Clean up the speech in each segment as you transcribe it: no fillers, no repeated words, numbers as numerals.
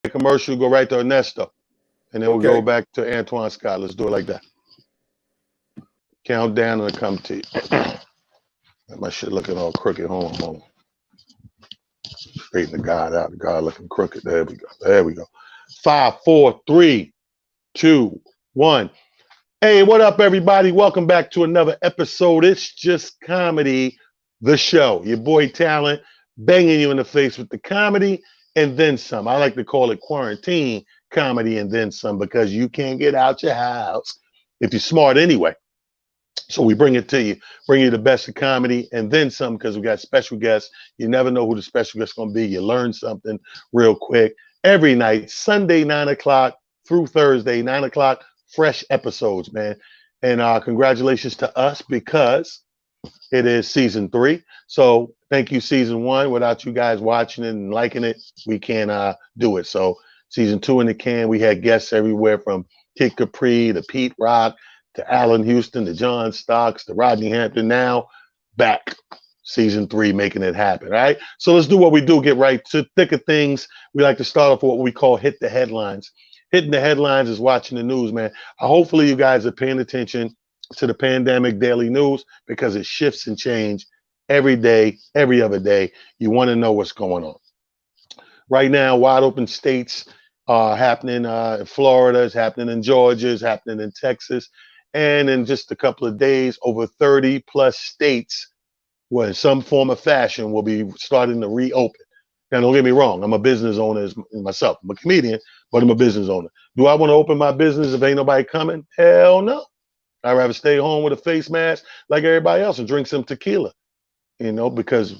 commercial, go right to Ernesto, and then we'll go Okay. back to Antoine Scott. Let's do it like that. Count down and I'll come to you. My shit looking all crooked. Hold on. Straighten the guard out. The guard looking crooked. There we go. 5, 4, 3, 2, 1. Hey, what up, everybody? Welcome back to another episode. It's Just Comedy, the show. Your boy Talent banging you in the face with the comedy and then some. I like to call it quarantine comedy and then some because you can't get out your house if you're smart anyway. So we bring it to you, bring you the best of comedy and then some because we got special guests. You never know who the special guest is going to be. You learn something real quick. Every night, Sunday, 9 o'clock through Thursday, 9 o'clock, fresh episodes, man. And congratulations to us because it is season 3. So thank you, season 1. Without you guys watching it and liking it, we can't do it. So season 2 in the can. We had guests everywhere from Kid Capri to Pete Rock to Allen Houston to John Stocks to Rodney Hampton. Now back season 3, making it happen. All right. So let's do what we do. Get right to thick of things. We like to start off with what we call hit the headlines. Hitting the headlines is watching the news, man. Hopefully you guys are paying attention to the pandemic daily news because it shifts and changes every day, every other day. You want to know what's going on. Right now, wide open states are happening in Florida, it's happening in Georgia, it's happening in Texas. And in just a couple of days, over 30 plus states, well, in some form or fashion, will be starting to reopen. Now, don't get me wrong. I'm a business owner myself. I'm a comedian, but I'm a business owner. Do I want to open my business if ain't nobody coming? Hell no. I'd rather stay home with a face mask like everybody else and drink some tequila, because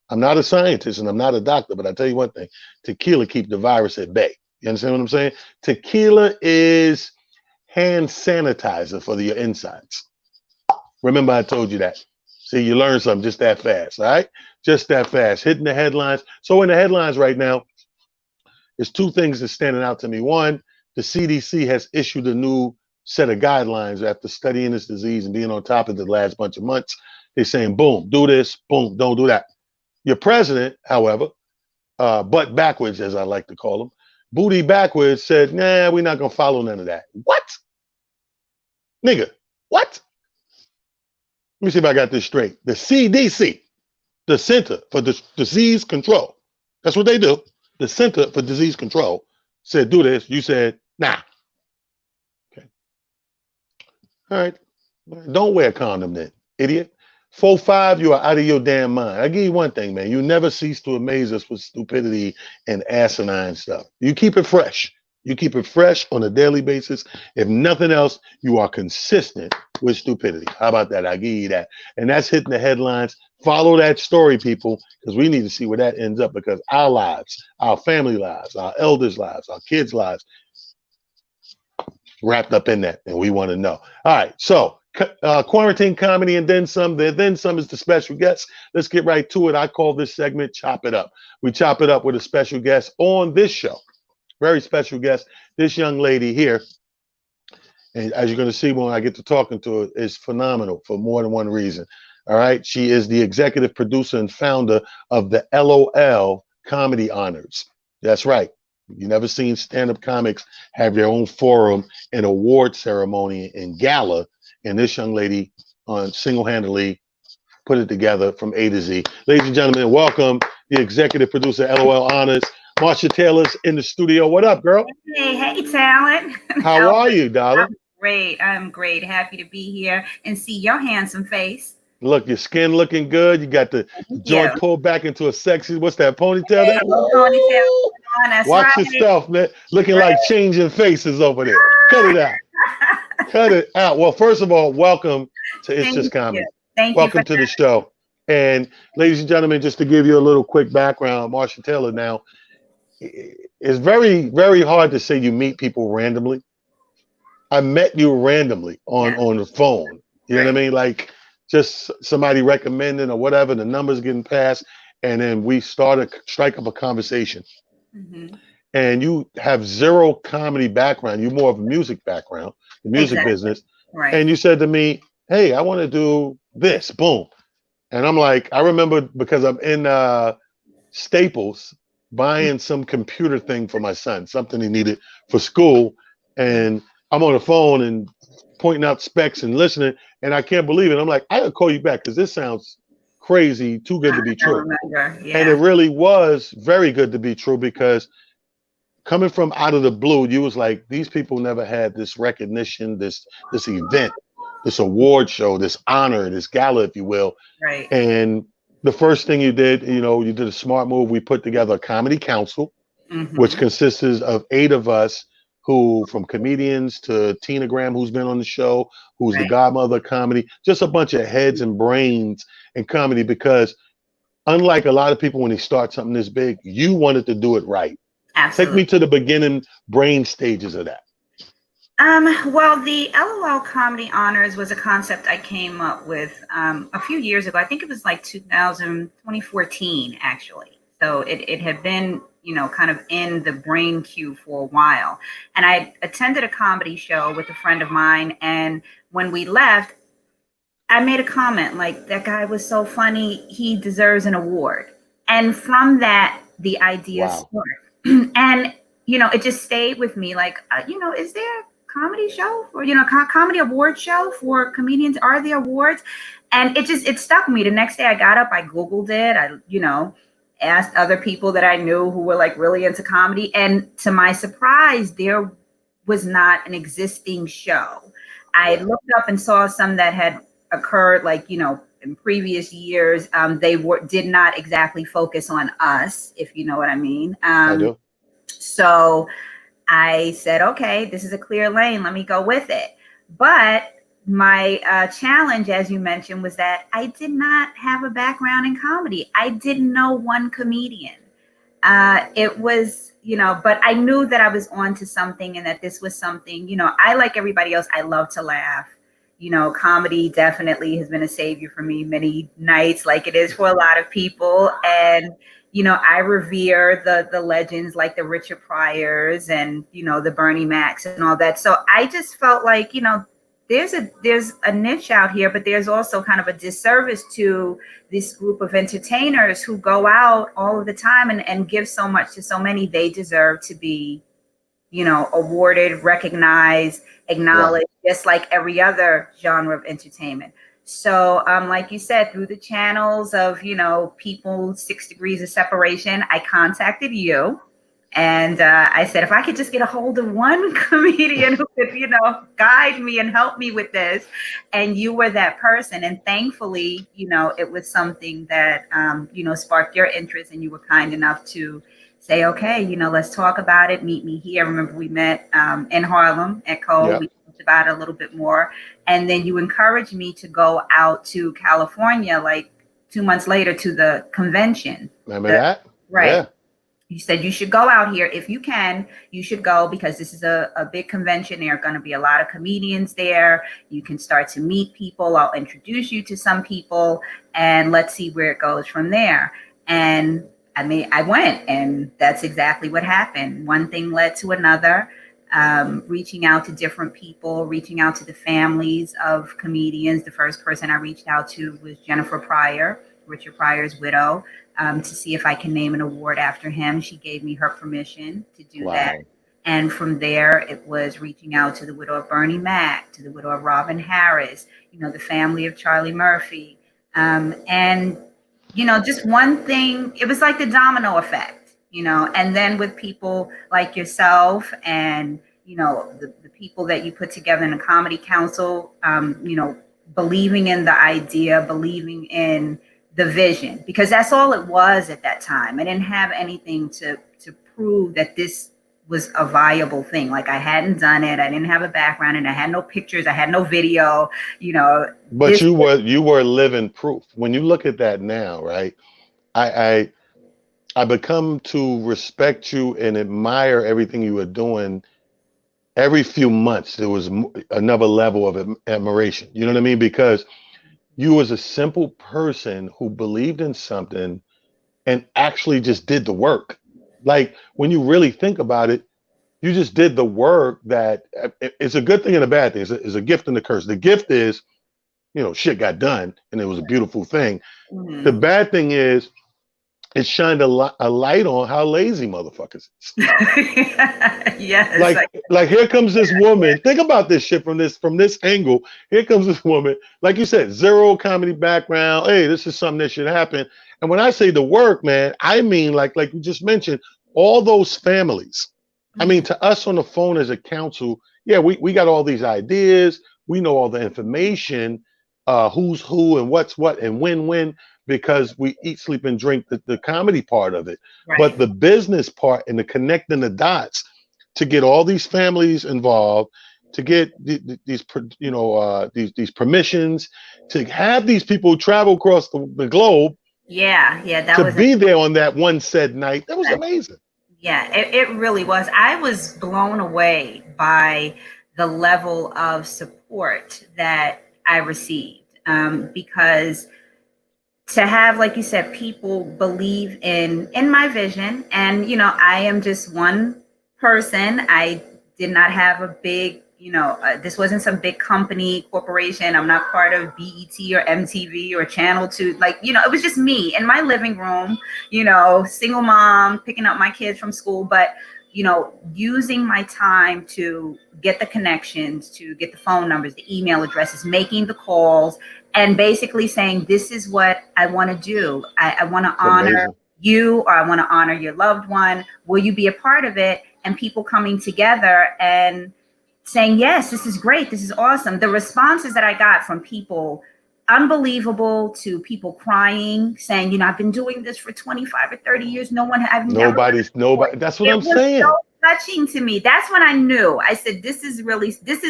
I'm not a scientist and I'm not a doctor, but I tell you one thing, tequila keeps the virus at bay. You understand what I'm saying? Tequila is hand sanitizer for your insides. Remember I told you that. See, you learn something just that fast, all right? Just that fast, hitting the headlines. So in the headlines right now, there's 2 things that's standing out to me. One, the CDC has issued a new set of guidelines after studying this disease and being on top of it the last bunch of months. They're saying, boom, do this, boom, don't do that. Your president, however, butt backwards, as I like to call him, booty backwards, said, nah, we're not going to follow none of that. What? Nigga, what? Let me see if I got this straight. The CDC, the Center for Disease Control, that's what they do. The Center for Disease Control said, do this. You said, nah. Okay. All right. Don't wear a condom then, idiot. 4-5, you are out of your damn mind. I give you one thing, man. You never cease to amaze us with stupidity and asinine stuff. You keep it fresh. You keep it fresh on a daily basis. If nothing else, you are consistent with stupidity. How about that? I give you that. And that's hitting the headlines. Follow that story, people, because we need to see where that ends up because our lives, our family lives, our elders' lives, our kids' lives, wrapped up in that. And we want to know. All right. So quarantine comedy and then some. Then some is the special guest. Let's get right to it. I call this segment Chop It Up. We chop it up with a special guest on this show. Very special guest. This young lady here, and as you're going to see when I get to talking to her, is phenomenal for more than one reason. All right. She is the executive producer and founder of the LOL Comedy Honors. That's right. You never seen stand-up comics have their own forum and award ceremony and gala. And this young lady single-handedly put it together from A to Z. Ladies and gentlemen, welcome the executive producer, LOL Honors, Marsha Taylor's in the studio. What up, girl? Hey, Talent. How are you, darling? I'm great. Happy to be here and see your handsome face. Look, your skin looking good. You got the joint pulled back into a sexy, what's that, ponytail? Hey, ponytail. Watch your stuff, man. Looking like changing faces over there. Cut it out. Cut it out. Well, first of all, welcome to It's Just Comedy. Thank you. Welcome to the show. And ladies and gentlemen, just to give you a little quick background, Marsha Taylor now, it's very, very hard to say you meet people randomly. I met you randomly on the phone. You know what I mean? Like just somebody recommending or whatever, the numbers getting passed. And then we strike up a conversation. Mm-hmm. And you have zero comedy background. You're more of a music background, the music business. Right. And you said to me, hey, I want to do this. Boom. And I'm like, I remember because I'm in Staples buying some computer thing for my son, something he needed for school. And I'm on the phone and pointing out specs and listening, and I can't believe it. I'm like, I gotta call you back because this sounds crazy, too good to be I true. remember. And it Yeah. really was very good to be true because coming from out of the blue, you was like, these people never had this recognition, this event, this award show, this honor, this gala, if you will. Right. And the first thing you did, you did a smart move. We put together a comedy council, which Mm-hmm. consists of 8 of us who, from comedians to Tina Graham, who's been on the show, who's the Right. godmother of comedy, just a bunch of heads and brains in comedy. Because unlike a lot of people, when they start something this big, you wanted to do it right. Take Absolutely. me to the beginning brain stages of that. Well, the LOL Comedy Honors was a concept I came up with a few years ago. I think it was like 2014, actually. So it had been, kind of in the brain queue for a while. And I attended a comedy show with a friend of mine. And when we left, I made a comment like, that guy was so funny. He deserves an award. And from that, the idea Wow. started. And, it just stayed with me like, is there a comedy show or, comedy award show for comedians? Are there awards? And it stuck with me. The next day I got up, I Googled it. I, asked other people that I knew who were like really into comedy. And to my surprise, there was not an existing show. I looked up and saw some that had occurred like, in previous years. They did not exactly focus on us, if you know what I mean. I do. So I said, okay, this is a clear lane. Let me go with it. But my challenge, as you mentioned, was that I did not have a background in comedy. I didn't know one comedian. It was, but I knew that I was onto something and that this was something, I, like everybody else, I love to laugh. Comedy definitely has been a savior for me many nights, like it is for a lot of people. And, I revere the legends like the Richard Pryors and, the Bernie Macs and all that. So I just felt like, there's a niche out here, but there's also kind of a disservice to this group of entertainers who go out all of the time and give so much to so many. They deserve to be, awarded, recognized, acknowledged, just like every other genre of entertainment. So, like you said, through the channels of, people 6 degrees of separation, I contacted you. And I said, if I could just get a hold of one comedian who could, guide me and help me with this. And you were that person. And thankfully, it was something that, sparked your interest, and you were kind enough to say, okay, let's talk about it. Meet me here. Remember, we met in Harlem at Cole. Yeah. We talked about it a little bit more. And then you encouraged me to go out to California, like 2 months later, to the convention. Remember that? Right. Yeah. You said you should go out here. If you can, you should go, because this is a big convention. There are going to be a lot of comedians there. You can start to meet people. I'll introduce you to some people, and let's see where it goes from there. And I went, and that's exactly what happened. One thing led to another. Reaching out to different people, reaching out to the families of comedians. The first person I reached out to was Jennifer Pryor, Richard Pryor's widow, to see if I can name an award after him. She gave me her permission to do that. And from there, it was reaching out to the widow of Bernie Mac, to the widow of Robin Harris, the family of Charlie Murphy. And, just one thing, it was like the domino effect, and then with people like yourself and, the people that you put together in the comedy council, believing in the idea, believing in the vision, because that's all it was at that time. I didn't have anything to prove that this was a viable thing. Like, I hadn't done it. I didn't have a background, and I had no pictures. I had no video, But you were living proof. When you look at that now, right? I become to respect you and admire everything you were doing. Every few months, there was another level of admiration. You know what I mean? Because you was a simple person who believed in something and actually just did the work. Like, when you really think about it, you just did the work. That it's a good thing and a bad thing. It's a gift and a curse. The gift is, shit got done and it was a beautiful thing. Mm-hmm. The bad thing is it shined a light on how lazy motherfuckers is. Yes. Like here comes this woman. Think about this shit from this angle. Here comes this woman, like you said, zero comedy background. Hey, this is something that should happen. And when I say the work, man, I mean like you just mentioned, all those families. I mean, to us on the phone as a council, yeah, we got all these ideas. We know all the information, who's who and what's what and when, because we eat, sleep, and drink the comedy part of it. Right. But the business part and the connecting the dots to get all these families involved, to get these permissions, to have these people travel across the globe. Yeah, that to was be there on that one said night. That was amazing. Yeah, it really was. I was blown away by the level of support that I received, because to have, like you said, people believe in my vision, and I am just one person. I did not have a big, this wasn't some big company corporation. I'm not part of BET or MTV or Channel 2. Like, it was just me in my living room, single mom, picking up my kids from school, but using my time to get the connections, to get the phone numbers, the email addresses, making the calls, and basically saying, this is what I want to do. I want to honor you, or I want to honor your loved one. Will you be a part of it? And people coming together and saying, yes, this is great. This is awesome. The responses that I got from people, unbelievable, to people crying, saying, I've been doing this for 25 or 30 years. Nobody. That's what I'm saying. So touching to me. That's when I knew. I said, this is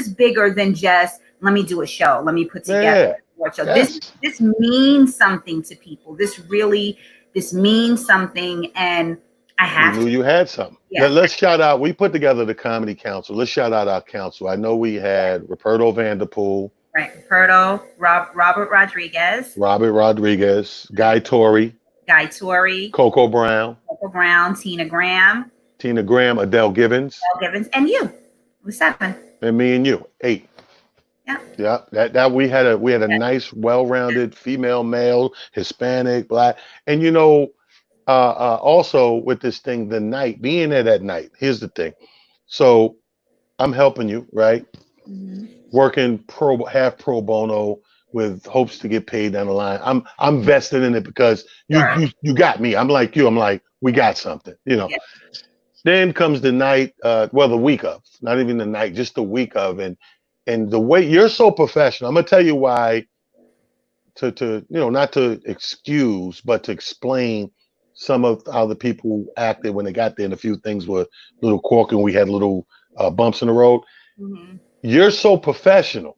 bigger than just, let me do a show. Let me put together a show. Yes. This means something to people. This means something. And I knew you had something. Yeah. Let's shout out. We put together the Comedy Council. Let's shout out our council. I know we had Roberto Vanderpool. Right. Roberto, Robert Rodriguez, Guy Torrey, Coco Brown, Tina Graham, Adele Givens, and you. It was 7. And me and you, 8. Yeah. That we had a nice, well-rounded female, male, Hispanic, Black, and also with this thing, the night, being there that night. Here's the thing. So I'm helping you, right? Mm-hmm. Working half pro bono with hopes to get paid down the line. I'm vested in it because you got me. I'm like you. I'm like, we got something, Yeah. Then comes the night, the week of, not even the night, just the week of, and the way you're so professional. I'm gonna tell you why. To not to excuse, but to explain some of how the people acted when they got there, and a few things were a little quirky, and we had little bumps in the road. Mm-hmm. You're so professional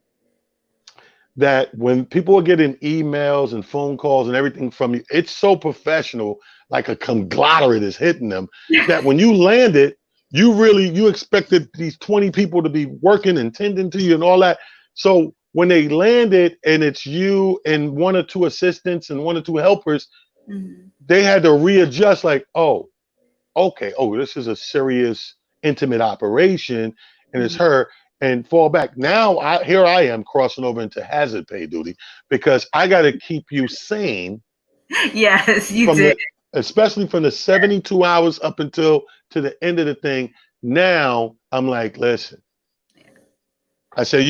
that when people are getting emails and phone calls and everything from you, it's so professional, like a conglomerate is hitting them, that when you landed, you expected these 20 people to be working and tending to you and all that. So when they landed and it's you and 1 or 2 assistants and 1 or 2 helpers, mm-hmm. they had to readjust, like, oh, okay, this is a serious, intimate operation, and mm-hmm. it's her. And fall back. Now here I am crossing over into hazard pay duty because I got to keep you sane. Yes, you did. Especially from the 72 hours up until to the end of the thing. Now I'm like, listen. I say,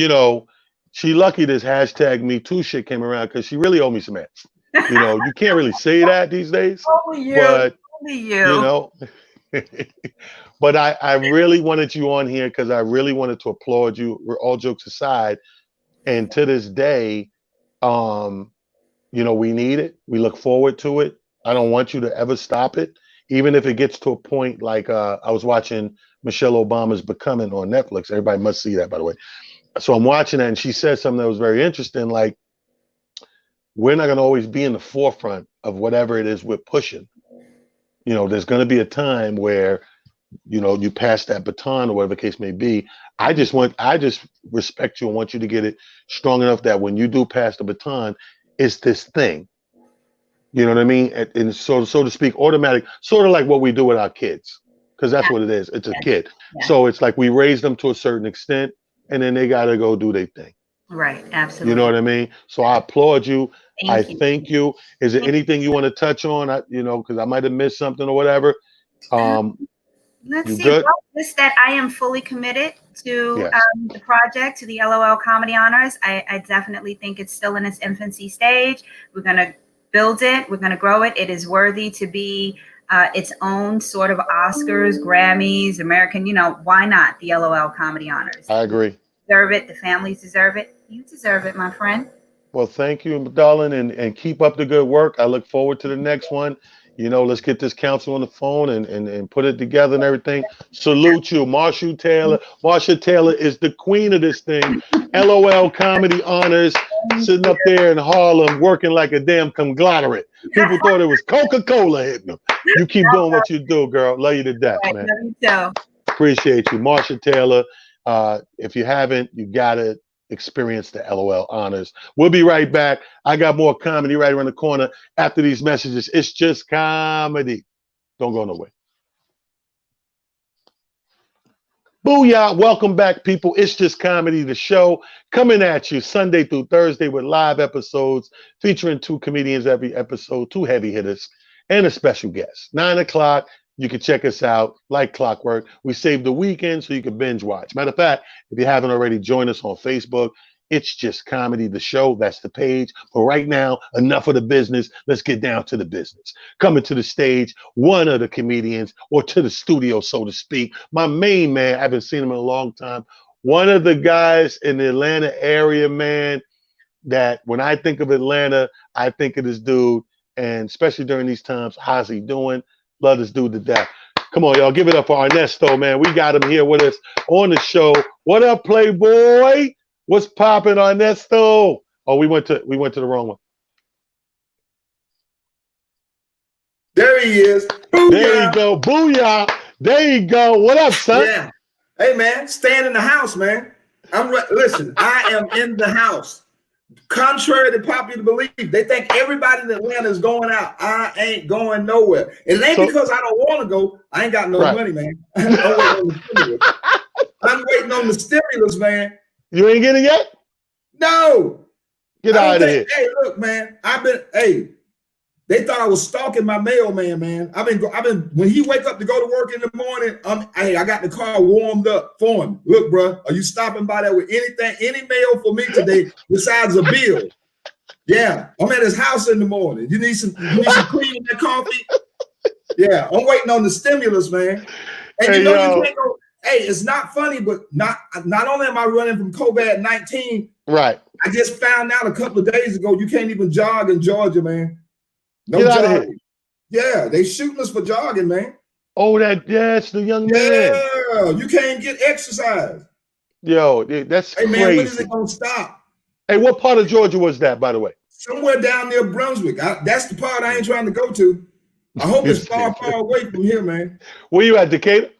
she lucky this #MeToo shit came around because she really owed me some ass. You can't really say that these days. Only you. But, Only you. But I really wanted you on here because I really wanted to applaud you, all jokes aside. And to this day, we need it. We look forward to it. I don't want you to ever stop it, even if it gets to a point like I was watching Michelle Obama's Becoming on Netflix. Everybody must see that, by the way. So I'm watching that, and she said something that was very interesting. Like, we're not going to always be in the forefront of whatever it is we're pushing. There's going to be a time where you pass that baton or whatever the case may be. I just respect you and want you to get it strong enough that when you do pass the baton, it's this thing. You know what I mean? And so to speak, automatic, sort of like what we do with our kids, because that's what it is. It's a kid. Yeah. So it's like we raise them to a certain extent, and then they got to go do their thing. Right. Absolutely. You know what I mean? So I applaud you. I Thank you. thank you. Is there anything you want to touch on? Because I might have missed something or whatever. Um, Um, let's you see. good? Well, just that I am fully committed to Yes, the project, to the LOL Comedy Honors. I definitely think it's still in its infancy stage. We're going to build it. We're going to grow it. It is worthy to be its own sort of Oscars, Grammys, American. Why not the LOL Comedy Honors? I agree. Deserve it. The families deserve it. You deserve it, my friend. Well, thank you, darling, and keep up the good work. I look forward to the next one. Let's get this council on the phone and put it together and everything. Salute you, Marsha Taylor. Marsha Taylor is the queen of this thing. LOL Comedy Honors, sitting up there in Harlem working like a damn conglomerate. People thought it was Coca-Cola hitting them. You keep doing what you do, girl. Love you to death, Right, man. love you too. Appreciate you, Marsha Taylor. If you haven't, you gotta experience the LOL Honors. We'll be right back. I got more comedy right around the corner after these messages. It's just comedy. Don't go nowhere. Booyah. Welcome back, people. It's just comedy, the show coming at you Sunday through Thursday with live episodes featuring 2 comedians every episode, 2 heavy hitters, and a special guest. 9 o'clock. You can check us out like clockwork. We save the weekend so you can binge watch. Matter of fact, if you haven't already, join us on Facebook. It's just comedy, the show. That's the page. But right now, enough of the business. Let's get down to the business. Coming to the stage, one of the comedians, or to the studio, so to speak. My main man, I haven't seen him in a long time. One of the guys in the Atlanta area, man, that when I think of Atlanta, I think of this dude. And especially during these times, how's he doing? Love this dude to death. Come on, y'all. Give it up for Ernesto, man. We got him here with us on the show. What up, Playboy? What's popping, Ernesto? Oh, we went to the wrong one. There he is. Booyah. There you go. Booyah. There you go. What up, son? Yeah. Hey, man, staying in the house, man. Listen, I am in the house. Contrary to popular belief, they think everybody in Atlanta is going out. I ain't going nowhere. And it ain't because I don't want to go. I ain't got no money, man. I'm waiting on the stimulus, man. You ain't getting it yet? No. Get out of here. Hey, look, man. They thought I was stalking my mailman, man. I've been when he wake up to go to work in the morning, I got the car warmed up for him. Look, bro, are you stopping by there with any mail for me today besides a bill? Yeah, I'm at his house in the morning. You need some cream in that coffee? Yeah, I'm waiting on the stimulus, man. And you can't go. Hey, it's not funny, but not only am I running from COVID-19, right? I just found out a couple of days ago you can't even jog in Georgia, man. No jogging. Yeah, they shooting us for jogging, man. Oh, that's the young man. Yeah, you can't get exercise. Yo, that's crazy. Hey, man, when is it gonna stop? Hey, what part of Georgia was that, by the way? Somewhere down near Brunswick. That's the part I ain't trying to go to. I hope it's far away from here, man. Where you at, Decatur?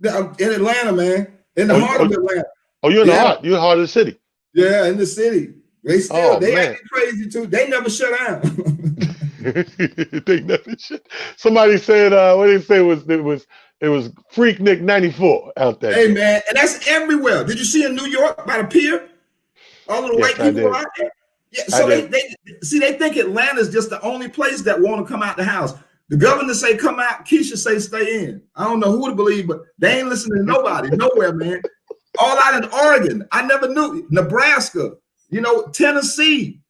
In Atlanta, man. In the heart of Atlanta. Oh, you're in the heart. You're in the heart of the city. Yeah, in the city. They acting crazy too. They never shut down. They never shit. Somebody said, what did they say it was Freaknik 94 out there. Hey, man, and that's everywhere. Did you see in New York by the pier? All of the white people out there? Yeah, so they think Atlanta is just the only place that want to come out the house. The governor say come out, Keisha say stay in. I don't know who to believe, but they ain't listening to nobody, nowhere, man. All out in Oregon. I never knew. Nebraska, Tennessee.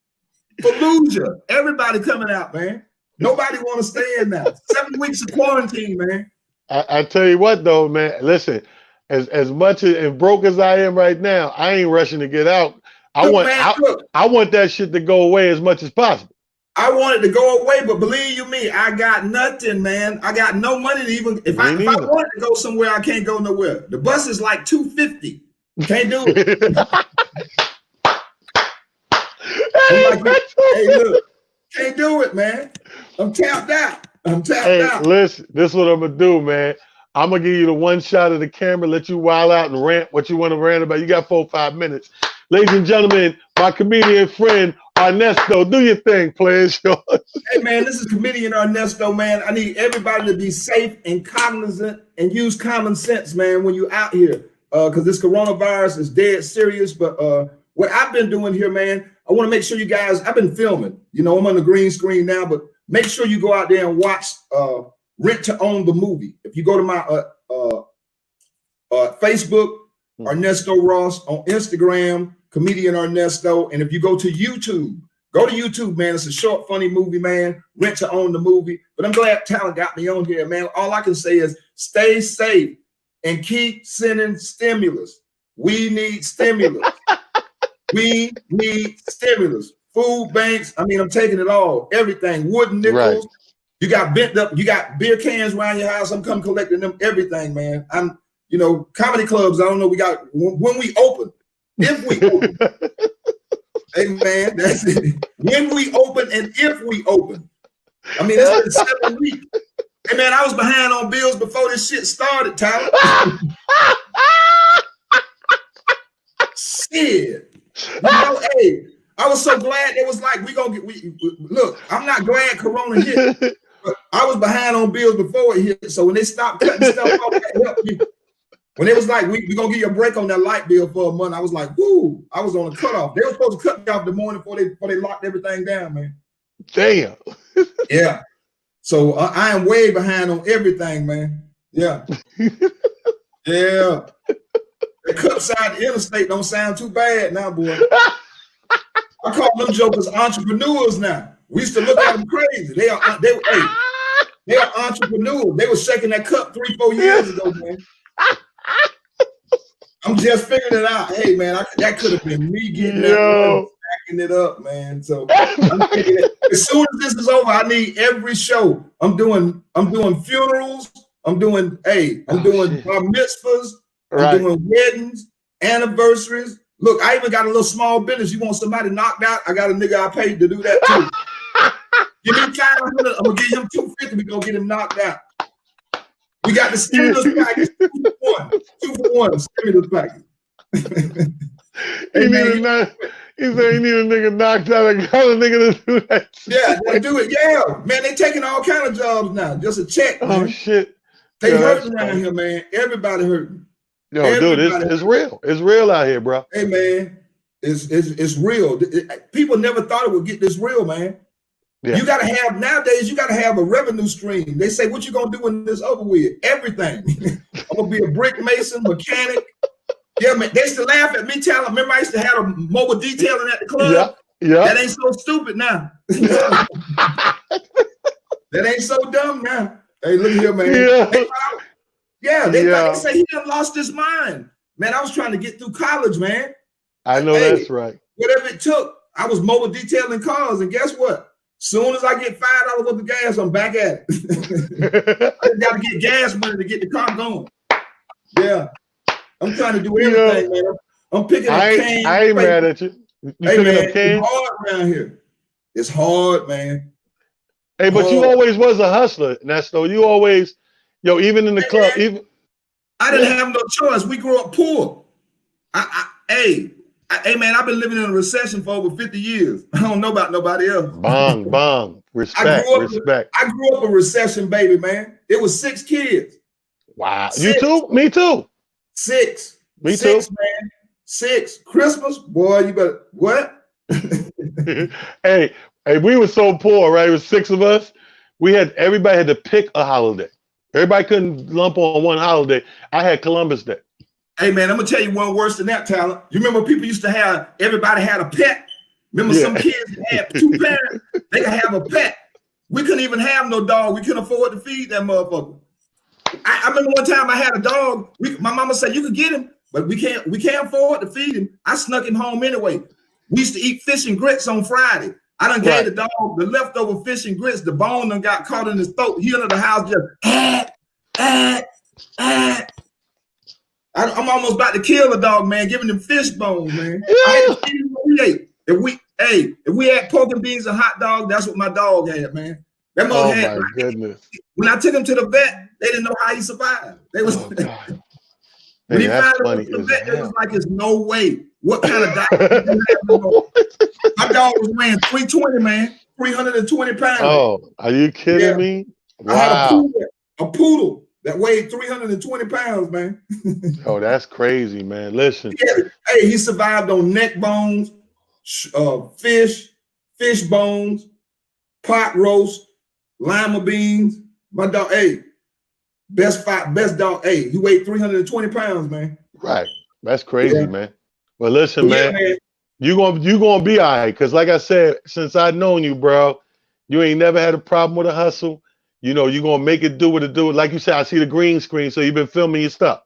Fallujah, everybody coming out, man. Nobody want to stay in now. 7 weeks of quarantine, man. I tell you what, though, man. Listen, as much and broke as I am right now, I ain't rushing to get out. I want that shit to go away as much as possible. I want it to go away, but believe you me, I got nothing, man. I got no money to even. If I wanted to go somewhere, I can't go nowhere. The bus is like $250. Can't do it. Hey, look, can't do it, man. I'm tapped out. Out. Listen, this is what I'm gonna do, man. I'm gonna give you the one shot of the camera, let you wild out and rant what you want to rant about. You got 4 or 5 minutes. Ladies and gentlemen, my comedian friend Ernesto, do your thing, please. Hey, man, this is comedian Ernesto, man. I need everybody to be safe and cognizant and use common sense, man, when you're out here. Because this coronavirus is dead serious, but what I've been doing here, man, I want to make sure you guys, I've been filming. You know, I'm on the green screen now, but make sure you go out there and watch Rent to Own the Movie. If you go to my Facebook, Ernesto Ross, on Instagram, Comedian Ernesto, and if you go to YouTube, man. It's a short, funny movie, man. Rent to Own the Movie. But I'm glad Talent got me on here, man. All I can say is stay safe and keep sending stimulus. We need stimulus. We need stimulus. Food banks. I mean, I'm taking it all. Everything. Wooden nickels. Right. You got bent up. You got beer cans around your house. I'm coming collecting them. Everything, man. I'm, you know, comedy clubs. I don't know. We got when we open. If we open. Hey, man, that's it. When we open and if we open. I mean, it's been 7 weeks. Hey, man, I was behind on bills before this shit started, Tyler. Shit. You know, hey, I was so glad it was like, look, I'm not glad Corona hit, but I was behind on bills before it hit. So when they stopped cutting stuff off, that helped me. When it was like, we're going to give you a break on that light bill for a month, I was like, whoo, I was on the cutoff. They were supposed to cut me off the morning before they locked everything down, man. Damn. Yeah. So I am way behind on everything, man. Yeah. Yeah. The cut side the interstate don't sound too bad now, boy. I call them jokers entrepreneurs now. We used to look at them crazy. They are entrepreneurs. They were shaking that cup 3-4 years ago, man. I'm just figuring it out. Hey, man, that could have been me getting that, stacking it up, man. So I'm thinking that as soon as this is over, I need every show. I'm doing funerals. I'm doing bar mitzvahs. I'm doing weddings, anniversaries. Look, I even got a little small business. You want somebody knocked out? I got a nigga I paid to do that too. Give me $500. I'm gonna give him $250. We gonna get him knocked out. We got the stimulus package, 2 for 1 stimulus package. He said he need a nigga knocked out. I got a nigga to do that. Yeah, they do it. Yeah, man, they taking all kind of jobs now. Just a check. Man. Oh shit. They hurting around here, man. Everybody hurting. Yo, everybody dude, it's real. It's real out here, bro. Hey, man, it's real. People never thought it would get this real, man. Yeah. You gotta have nowadays. You gotta have a revenue stream. They say, "What you gonna do when this over with?" Everything. I'm gonna be a brick mason, mechanic. Yeah, man. They used to laugh at me. Remember, I used to have a mobile detailing at the club. Yeah. That ain't so stupid now. That ain't so dumb now. Hey, look here, man. They say he done lost his mind. Man, I was trying to get through college, man. I know that's right. Whatever it took, I was mobile detailing cars, and guess what? Soon as I get $5 worth of gas, I'm back at it. I got to get gas money to get the car going. Yeah. I'm trying to do everything, man. I'm picking up cans. I ain't mad at you. Hey, man, it's hard around here. It's hard, man. Hey, but you always was a hustler, Nesto. You always, even in the club. I didn't have no choice. We grew up poor. Hey, man, I've been living in a recession for over 50 years. I don't know about nobody else. Bong. Respect. I grew up a recession baby, man. It was 6 kids. Wow. 6. You too? Me too. 6. Me too. 6, man. 6. Christmas, boy, you better, what? Hey, we were so poor, right? It was 6 of us. Everybody had to pick a holiday. Everybody couldn't lump on one holiday. I had Columbus Day. Hey, man, I'm going to tell you one worse than that, Talent. You remember people used to have, everybody had a pet? Remember some kids had 2 parents? They could have a pet. We couldn't even have no dog. We couldn't afford to feed that motherfucker. I remember one time I had a dog. My mama said, you could get him, but we can't afford to feed him. I snuck him home anyway. We used to eat fish and grits on Friday. I done gave the dog the leftover fish and grits. The bone done got caught in his throat. He under the house just, I'm almost about to kill a dog, man, giving him fish bones, man. I had to feed him what we ate. If we had pork and beans and hot dog, that's what my dog had, man. That mother had. My goodness. When I took him to the vet, they didn't know how he survived. They was when he found him to the vet, it was like, there's no way. What kind of diet? My dog was weighing 320, man, 320 pounds. Oh, are you kidding me? Wow. I had a poodle. that weighed 320 pounds, man. Oh, that's crazy, man. Listen. Hey, he survived on neck bones, fish bones, pot roast, lima beans. My dog, hey, best dog. Hey, he weighed 320 pounds, man. Right. That's crazy, man. Well, listen, Yeah, man. You gonna be all right. Cause like I said, since I've known you, bro, you ain't never had a problem with a hustle. You know, you're gonna make it do what it do. Like you said, I see the green screen, so you've been filming your stuff.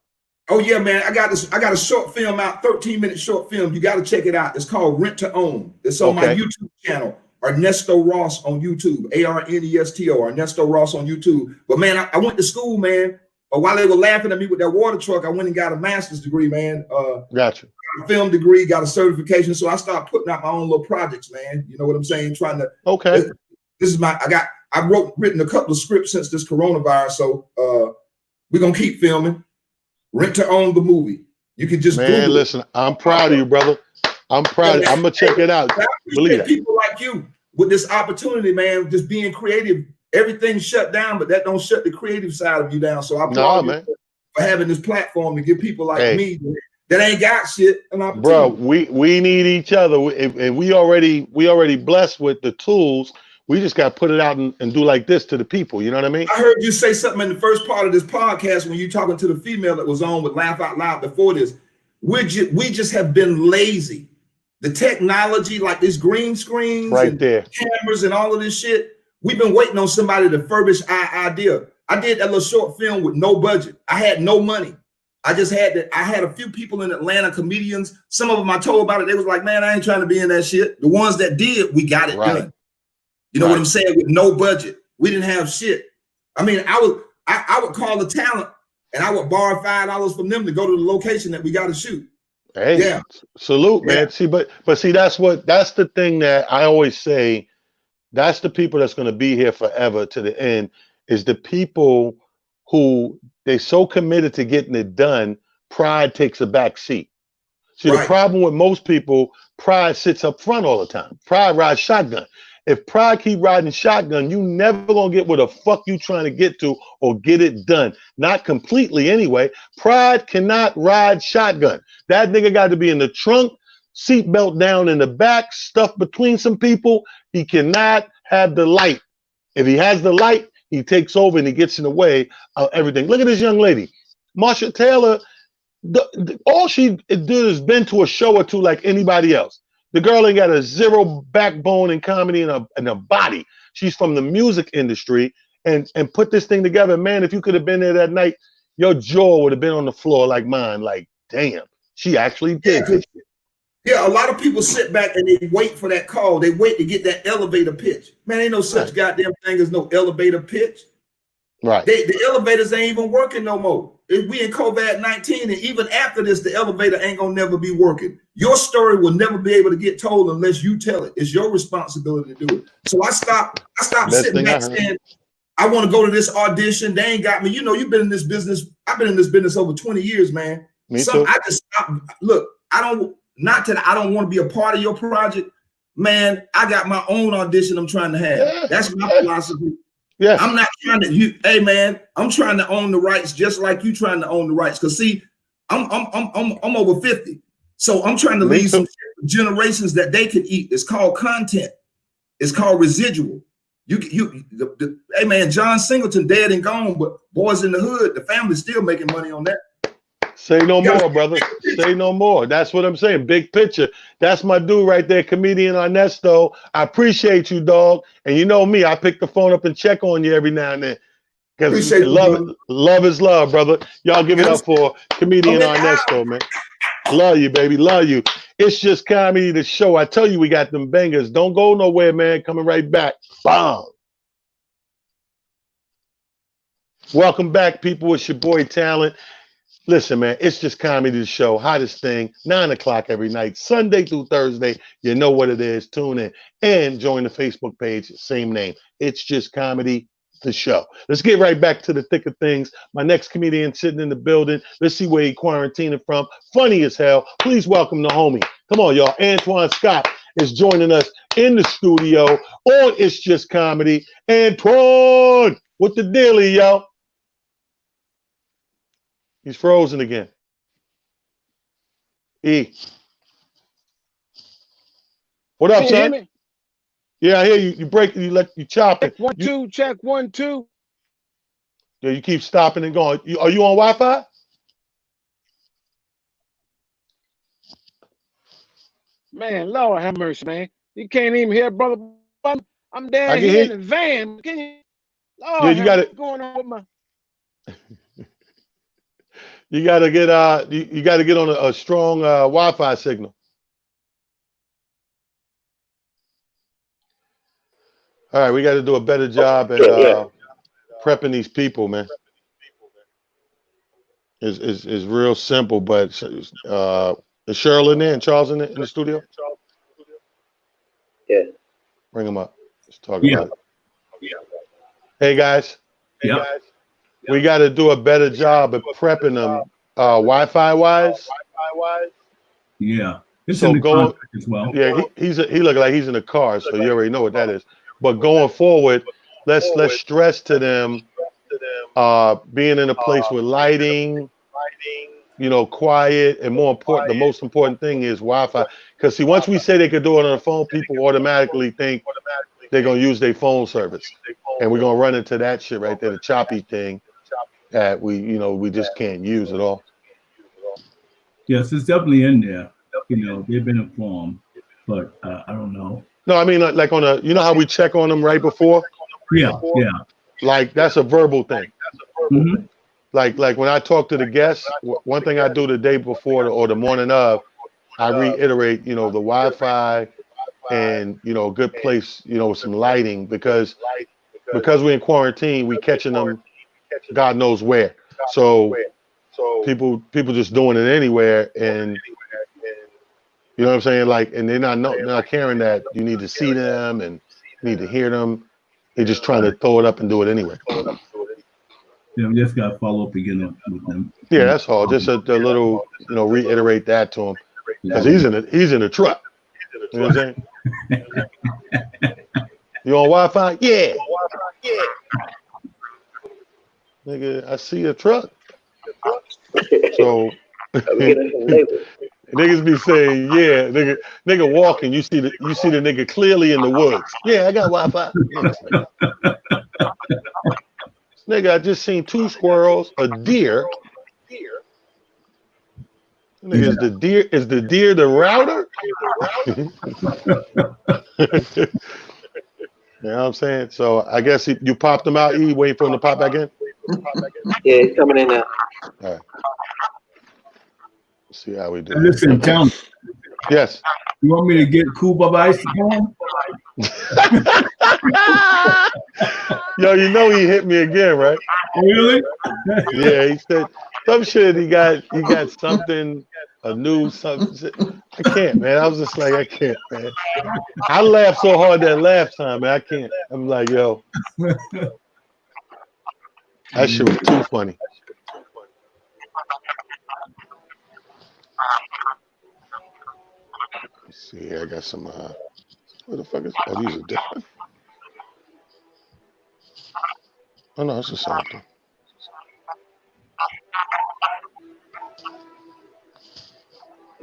Oh yeah, man. I got a short film out, 13-minute short film. You got to check it out. It's called Rent to Own. It's on my YouTube channel, Ernesto Ross on YouTube, ARNESTO, Ernesto Ross on YouTube. But man, I went to school, man. While they were laughing at me with that water truck, I went and got a master's degree, man. Gotcha. Got a film degree, got a certification. So I started putting out my own little projects, man. You know what I'm saying? Trying to. Okay. This is I've written a couple of scripts since this coronavirus. So we're gonna keep filming. Rent to Own the movie. You can just man. Listen, I'm proud of you, brother. I'm proud. I'm gonna check it out. Believe people like you with this opportunity, man. Just being creative. Everything's shut down, but that don't shut the creative side of you down. So I applaud you for having this platform to give people like me that ain't got shit an opportunity. Bro, we need each other, and we already blessed with the tools. We just got to put it out and do like this to the people. You know what I mean? I heard you say something in the first part of this podcast when you talking to the female that was on with Laugh Out Loud before this. We just have been lazy. The technology, like these green screens, and cameras, and all of this shit. We've been waiting on somebody to furbish our idea. I did that little short film with no budget. I had no money. I had a few people in Atlanta, comedians. Some of them I told about it. They was like, man, I ain't trying to be in that shit. The ones that did, we got it done. You know what I'm saying? With no budget. We didn't have shit. I mean, I would call the talent and I would borrow $5 from them to go to the location that we got to shoot. Hey, salute, man. See, but see, that's the thing that I always say. That's the people that's going to be here forever to the end, is the people who they so committed to getting it done, pride takes a back seat. See, the problem with most people, pride sits up front all the time. Pride rides shotgun. If pride keep riding shotgun, you never going to get where the fuck you trying to get to or get it done. Not completely anyway. Pride cannot ride shotgun. That nigga got to be in the trunk, seatbelt down in the back, stuff between some people. He cannot have the light. If he has the light, he takes over and he gets in the way of everything. Look at this young lady, Marsha Taylor. All she did is been to a show or two like anybody else. The girl ain't got a zero backbone in comedy in a body. She's from the music industry and put this thing together. Man, if you could have been there that night, your jaw would have been on the floor like mine. Like, damn, she actually did this shit. Yeah, a lot of people sit back and they wait for that call. They wait to get that elevator pitch. Man, ain't no such goddamn thing as no elevator pitch. Right. The elevators ain't even working no more. We in COVID-19, and even after this, the elevator ain't gonna never be working. Your story will never be able to get told unless you tell it. It's your responsibility to do it. So I stopped sitting back saying, I want to go to this audition. They ain't got me. You know, you've been in this business. I've been in this business over 20 years, man. Me too. I just stopped. Look, I don't want to be a part of your project, man. I got my own audition I'm trying to have. That's my philosophy. Yeah, I'm not trying to. Hey, man, I'm trying to own the rights just like you trying to own the rights. Cause see, I'm over 50, so I'm trying to leave some generations that they can eat. It's called content. It's called residual. Hey, man, John Singleton dead and gone, but Boys in the Hood, the family's still making money on that. Say no more, brother. Say no more. That's what I'm saying. Big picture. That's my dude right there, comedian Ernesto. I appreciate you, dog. And you know me, I pick the phone up and check on you every now and then. Because love is love, brother. Y'all give it up for comedian Ernesto, man. Love you, baby. Love you. It's Just Comedy, the show. I tell you, we got them bangers. Don't go nowhere, man. Coming right back. Bomb. Welcome back, people. It's your boy Talent. Listen, man, It's Just Comedy, the show. Hottest thing, 9 o'clock every night, Sunday through Thursday. You know what it is. Tune in and join the Facebook page. Same name. It's Just Comedy, the show. Let's get right back to the thick of things. My next comedian sitting in the building. Let's see where he quarantined from. Funny as hell. Please welcome the homie. Come on, y'all. Antoine Scott is joining us in the studio on It's Just Comedy. Antoine, what the dealie, yo? He's frozen again. E. What up, Can you hear son? me? Yeah, I hear you. You break. You chopping. Check 1 2. Check 1 2. Yeah, you keep stopping and going. Are you on Wi-Fi? Man, Lord have mercy, man. You can't even hear, brother. I'm down I can here hear in the van. Can you? Yeah, Lord, you got what's it. going on with my? You got to get you got to get on a strong Wi-Fi signal. All right, we got to do a better job at prepping these people, man. It's real simple, but is Cheryl in there and Charles in the studio? Yeah. Bring them up. Let's talk Yeah. about it. Hey guys. Yeah. We got to do a better job at prepping them Wi-Fi wise. Yeah. It's So in the going, contract as well. yeah, he look like he's in a car, so you already know what that is. But going forward, let's stress to them being in a place with lighting, quiet, and more important, the most important thing is Wi-Fi. Because see, once we say they could do it on the phone, people automatically think they're gonna use their phone service, and we're gonna run into that shit right there, the choppy thing that we just can't use at all. Yes, it's definitely in there. They've been informed, but I don't know. No, I mean like on how we check on them right before. Yeah. Like that's a verbal thing. Mm-hmm. Like when I talk to the guests, one thing I do the day before or the morning of, I reiterate, the Wi-Fi and a good place, with some lighting because we're in quarantine, we catching them, God knows where. So people just doing it anywhere, and you know what I'm saying, like, and they're not caring that you need to see them and need to hear them. They're just trying to throw it up and do it anyway. Yeah, we just got to follow up again with them. Yeah, that's all. Just a little, reiterate that to him because he's in the truck. You know what I'm saying? You on Wi-Fi? Yeah. Nigga, I see a truck. So niggas be saying, yeah, nigga walking. You see the nigga clearly in the woods. Yeah, I got Wi-Fi. Nigga, I just seen 2 squirrels, a deer. Nigga, is the deer the router? You know what I'm saying? So I guess you popped them out, E, waiting for them to pop back in? Yeah, he's coming in now. All right. Let's see how we do. Listen, tell me. Yes. You want me to get Cool Bubba Ice again? Yo, he hit me again, right? Really? Yeah, he said some shit. He got something, a new something. I can't, man. I was just like, I can't, man. I laughed so hard that last time, man. I can't. I'm like, yo, that shit was too funny. Let's see here. I got some. What the fuck is? Oh, these are different. Oh no, it's the same thing.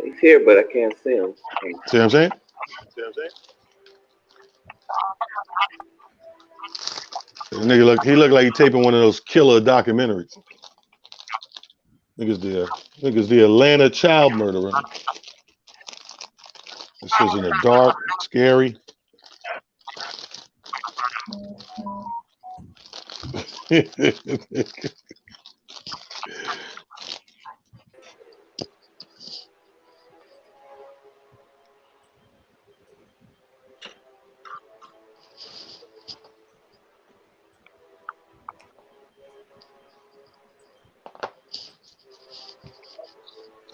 He's here, but I can't see him. See what I'm saying? The nigga he looked like he taping one of those killer documentaries. Niggas the Atlanta child murderer. This is in the dark, scary.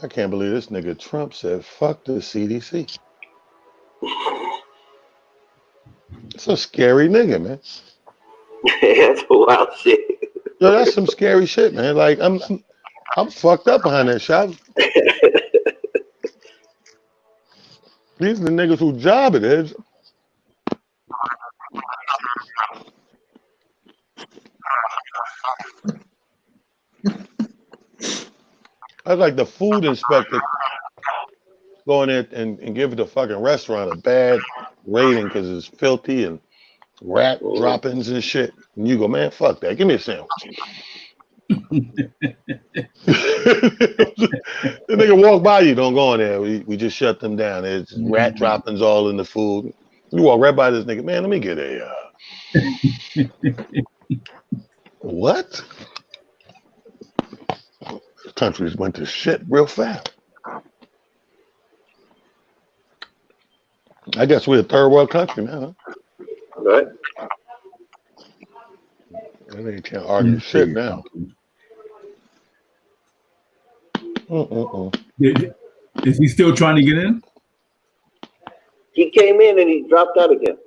I can't believe this nigga Trump said, fuck the CDC. It's a scary nigga, man. That's wild shit. Yo, that's some scary shit, man. Like, I'm fucked up behind that shot. These are the niggas whose job it is. That's like the food inspector going in and give the fucking restaurant a bad rating because it's filthy and rat droppings and shit. And you go, man, fuck that. Give me a sandwich. The nigga walk by you, don't go in there. We just shut them down. There's rat droppings all in the food. You walk right by this nigga, man, let me get a what? Countries went to shit real fast. I guess we're a third world country now, huh? Right. I think you can't argue shit now. Is he still trying to get in? He came in and he dropped out again.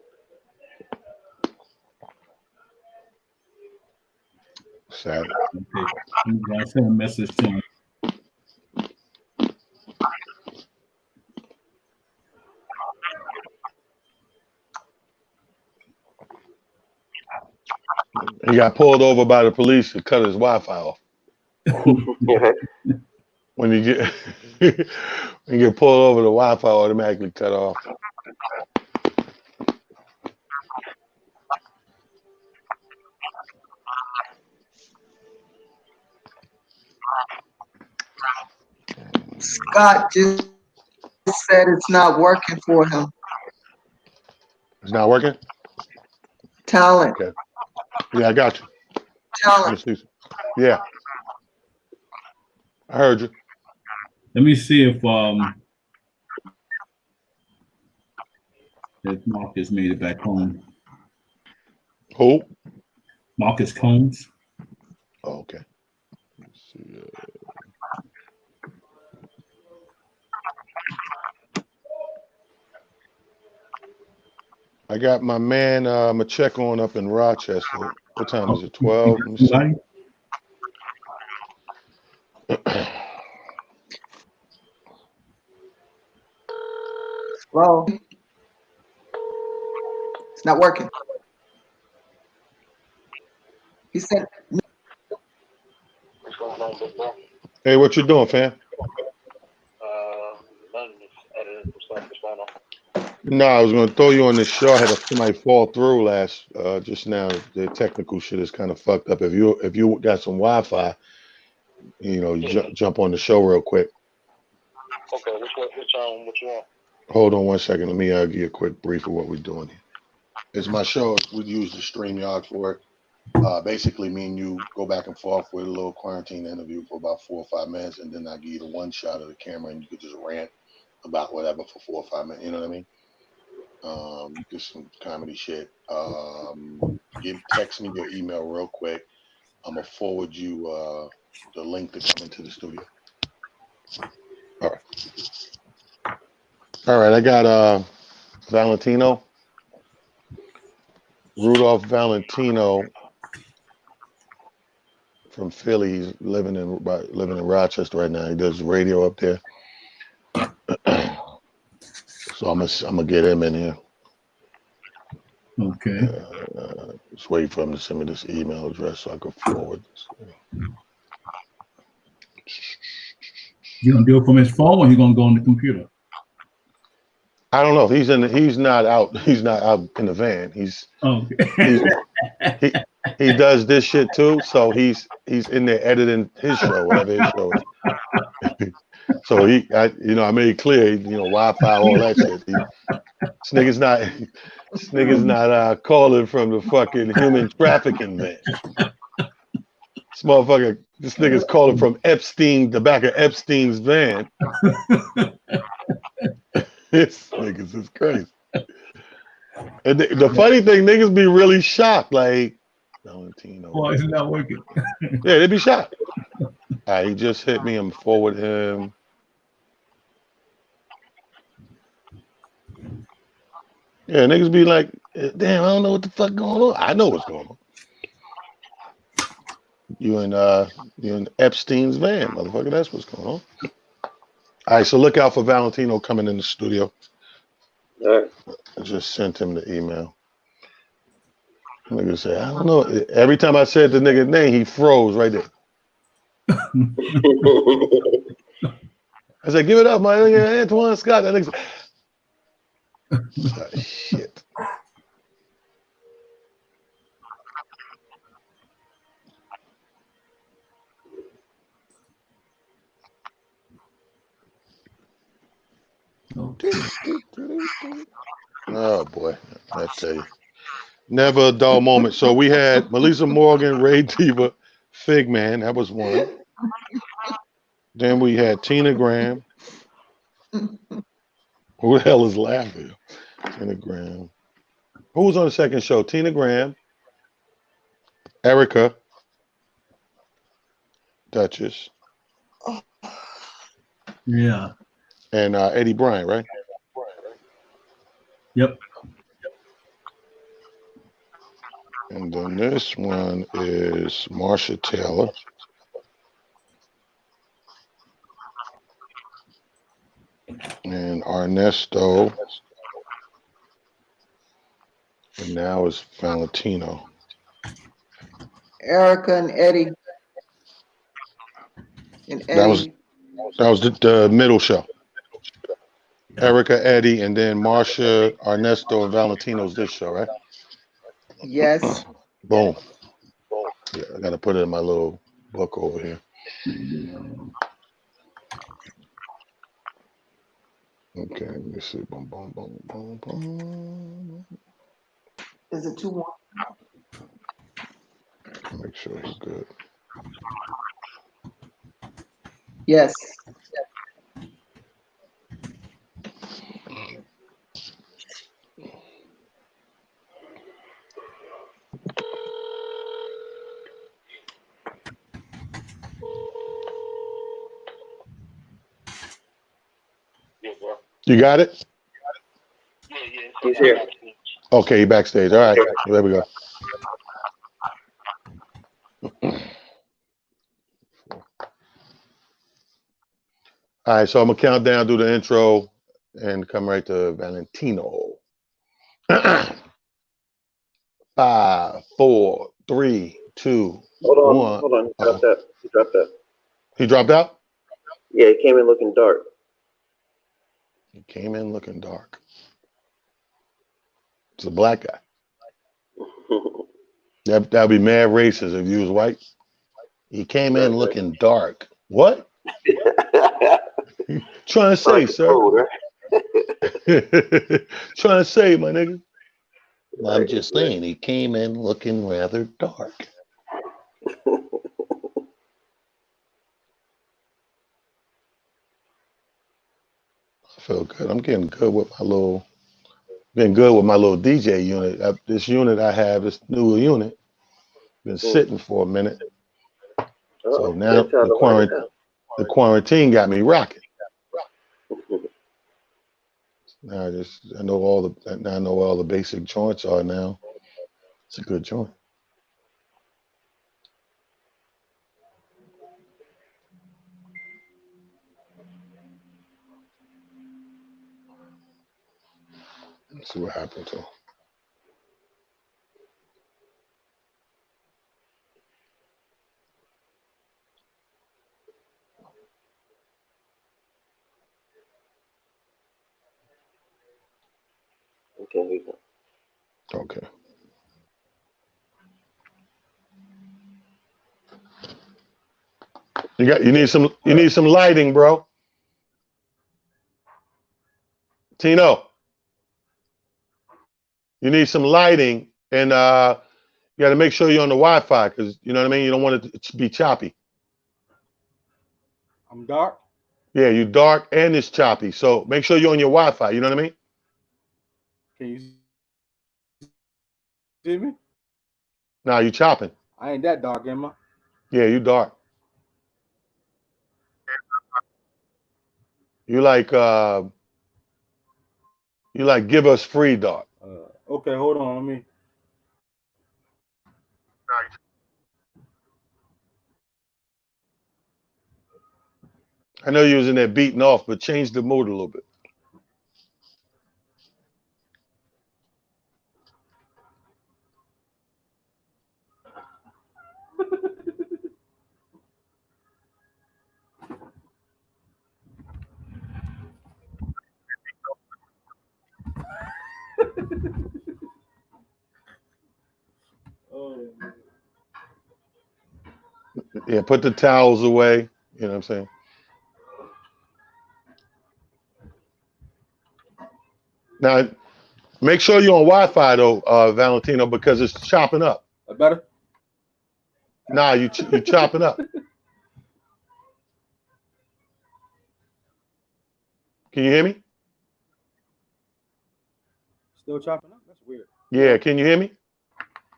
Sad. Okay. I'll send a message to him. He got pulled over by the police to cut his Wi-Fi off. When you get when you get pulled over, the Wi-Fi automatically cut off. Scott just said it's not working for him. It's not working? Talent. Okay. Yeah, I got you. Talent. Yeah. I heard you. Let me see if Marcus made it back home. Who? Marcus Combs. Oh, okay. Let's see. I got my man Macheco on up in Rochester. What time is it? 12? Let me see. Well, it's not working. He said, Hey, what you doing, fam? No, I was going to throw you on this show. I had somebody fall through just now. The technical shit is kind of fucked up. If you got some Wi-Fi, jump on the show real quick. Okay, what you want? Hold on one second. Let me give you a quick brief of what we're doing here. It's my show. We use the StreamYard for it. Basically, me and you go back and forth with a little quarantine interview for about 4 or 5 minutes, and then I give you the one shot of the camera, and you could just rant about whatever for 4 or 5 minutes. You know what I mean? Just some comedy shit. Text me your email real quick. I'm gonna forward you the link to come into the studio. All right. I got Valentino, Rudolph Valentino from Philly. He's living in Rochester right now. He does radio up there. So I'm gonna get him in here. Okay. Just wait for him to send me this email address so I can forward this. You gonna do it from his phone, or you gonna go on the computer? I don't know. He's not out in the van. He does this shit too. So he's in there editing his show, whatever his show is. So I made it clear, Wi-Fi, all that shit. This nigga's not calling from the fucking human trafficking van. This nigga's calling from the back of Epstein's van. This niggas is crazy. And the funny thing, niggas be really shocked, like, Valentino. Oh, it's not working. Yeah, they be shocked. All right, he just hit me. I'm forward him. Yeah, niggas be like, damn, I don't know what the fuck going on. I know what's going on. You in Epstein's van, motherfucker. That's what's going on. All right, so look out for Valentino coming in the studio. All right. I just sent him the email. Nigga say, I don't know. Every time I said the nigga's name, he froze right there. I said, give it up, my nigga, Antoine Scott. That nigga said, shit. Oh boy, I tell you, never a dull moment. So we had Melissa Morgan, Ray Diva, Fig Man. That was one. Then we had Tina Graham. Who the hell is laughing? Tina Graham. Who was on the second show? Tina Graham, Erica, Duchess, Yeah. and Eddie Bryant, right? Yep. And then this one is Marsha Taylor. And Ernesto. And now it's Valentino. Erica and Eddie. And Eddie. That was the middle show. Erica, Eddie, and then Marsha, Ernesto, and Valentino's this show, right? Yes. Boom. Yeah, I gotta put it in my little book over here. Okay, let me see. Boom, boom, boom, boom, boom. Is it 2-1? Make sure he's good. Yes. You got it? He's here. Okay, you backstage. All right, there we go. All right, so I'm gonna count down, do the intro, and come right to Valentino. 5, 4, 3, 2, Hold on, 1. hold on. He dropped that. He dropped that. He dropped out? Yeah, he came in looking dark. He came in looking dark. It's a black guy. That'd be mad racist if you was white. He came in looking dark. What? Trying to say, sir? Cold, right? Trying to say, my nigga. I'm Right, just right. saying, he came in looking rather dark. I feel good. I'm getting good with my little DJ unit. This unit I have, this new unit, been sitting for a minute. So now the quarantine got me rocking. Now I know all the basic joints are now. It's a good joint. Let's see what happens to him. Okay, here you go. Okay. You need some lighting, bro. Tino. You need some lighting, and you got to make sure you're on the Wi-Fi, because you know what I mean. You don't want it to be choppy. I'm dark. Yeah, you dark and it's choppy. So make sure you're on your Wi-Fi. You know what I mean? Can you see me? Nah, you chopping. I ain't that dark, am I? Yeah, you dark. You like give us free dark. Okay, hold on. Let me. I know you're using that beating off, but change the mood a little bit. Oh, man. Yeah, put the towels away. You know what I'm saying? Now, make sure you're on Wi-Fi though, Valentino, because it's chopping up. Better? Nah, you chopping up. Can you hear me? Still chopping up? That's weird. Yeah, can you hear me?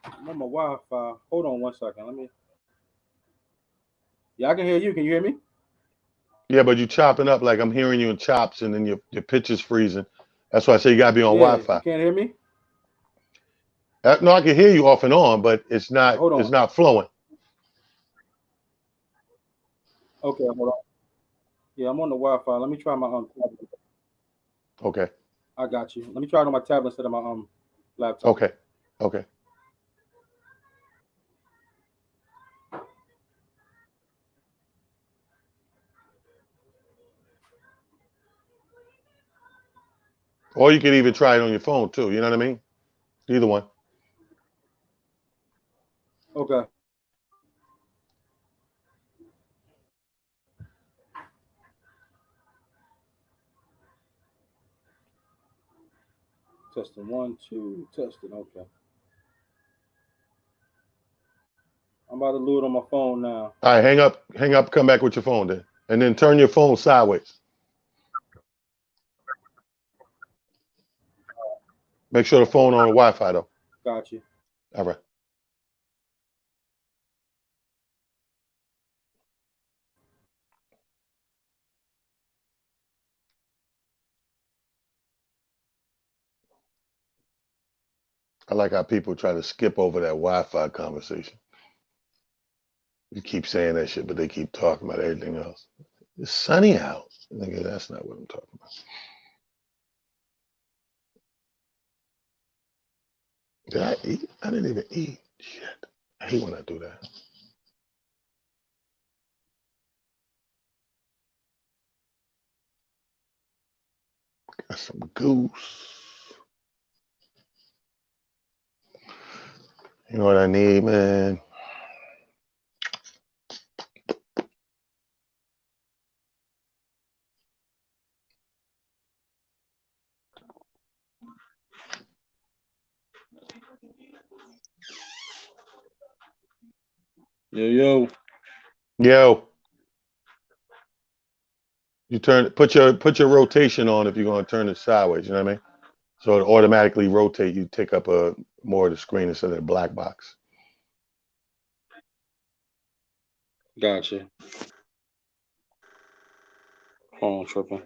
I'm on my Wi-Fi. Hold on 1 second. Let me. Yeah, I can hear you. Can you hear me? Yeah, but you chopping up like I'm hearing you in chops, and then your pitch is freezing. That's why I say you gotta be on Yeah, Wi-Fi. you can't hear me? No, I can hear you off and on, but it's not. Hold on. It's not flowing. Okay, hold on. Yeah, I'm on the Wi-Fi. Let me try my tablet. Okay. I got you. Let me try it on my tablet instead of my laptop. Okay. Okay. Or you could even try it on your phone too. You know what I mean? Either one. Okay. Testing 1, 2, testing. Okay. I'm about to do it on my phone now. All right, hang up, come back with your phone then. And then turn your phone sideways. Make sure the phone on the Wi-Fi though. Got you. All right. I like how people try to skip over that Wi-Fi conversation. You keep saying that shit, but they keep talking about everything else. It's sunny out. Nigga, that's not what I'm talking about. Did I eat? I didn't even eat. Shit. I hate when I do that. Got some goose. You know what I need, man? Yo. Yo. You put your rotation on if you're gonna turn it sideways, you know what I mean? So it automatically rotate, you take up more of the screen instead of the black box. Gotcha. Phone tripping.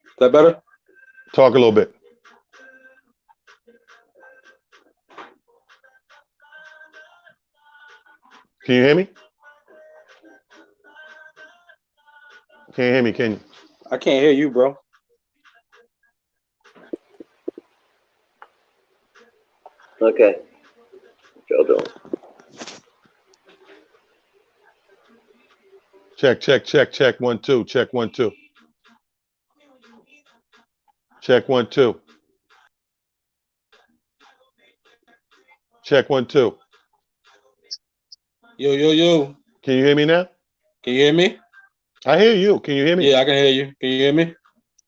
Is that better? Talk a little bit. Can you hear me? Can't hear me, can you? I can't hear you, bro. Okay. What y'all doing? Check. 1, 2. Check 1, 2. Check 1, 2. Check 1, 2. Yo. Can you hear me now? Can you hear me? I hear you. Can you hear me? Yeah, I can hear you. Can you hear me?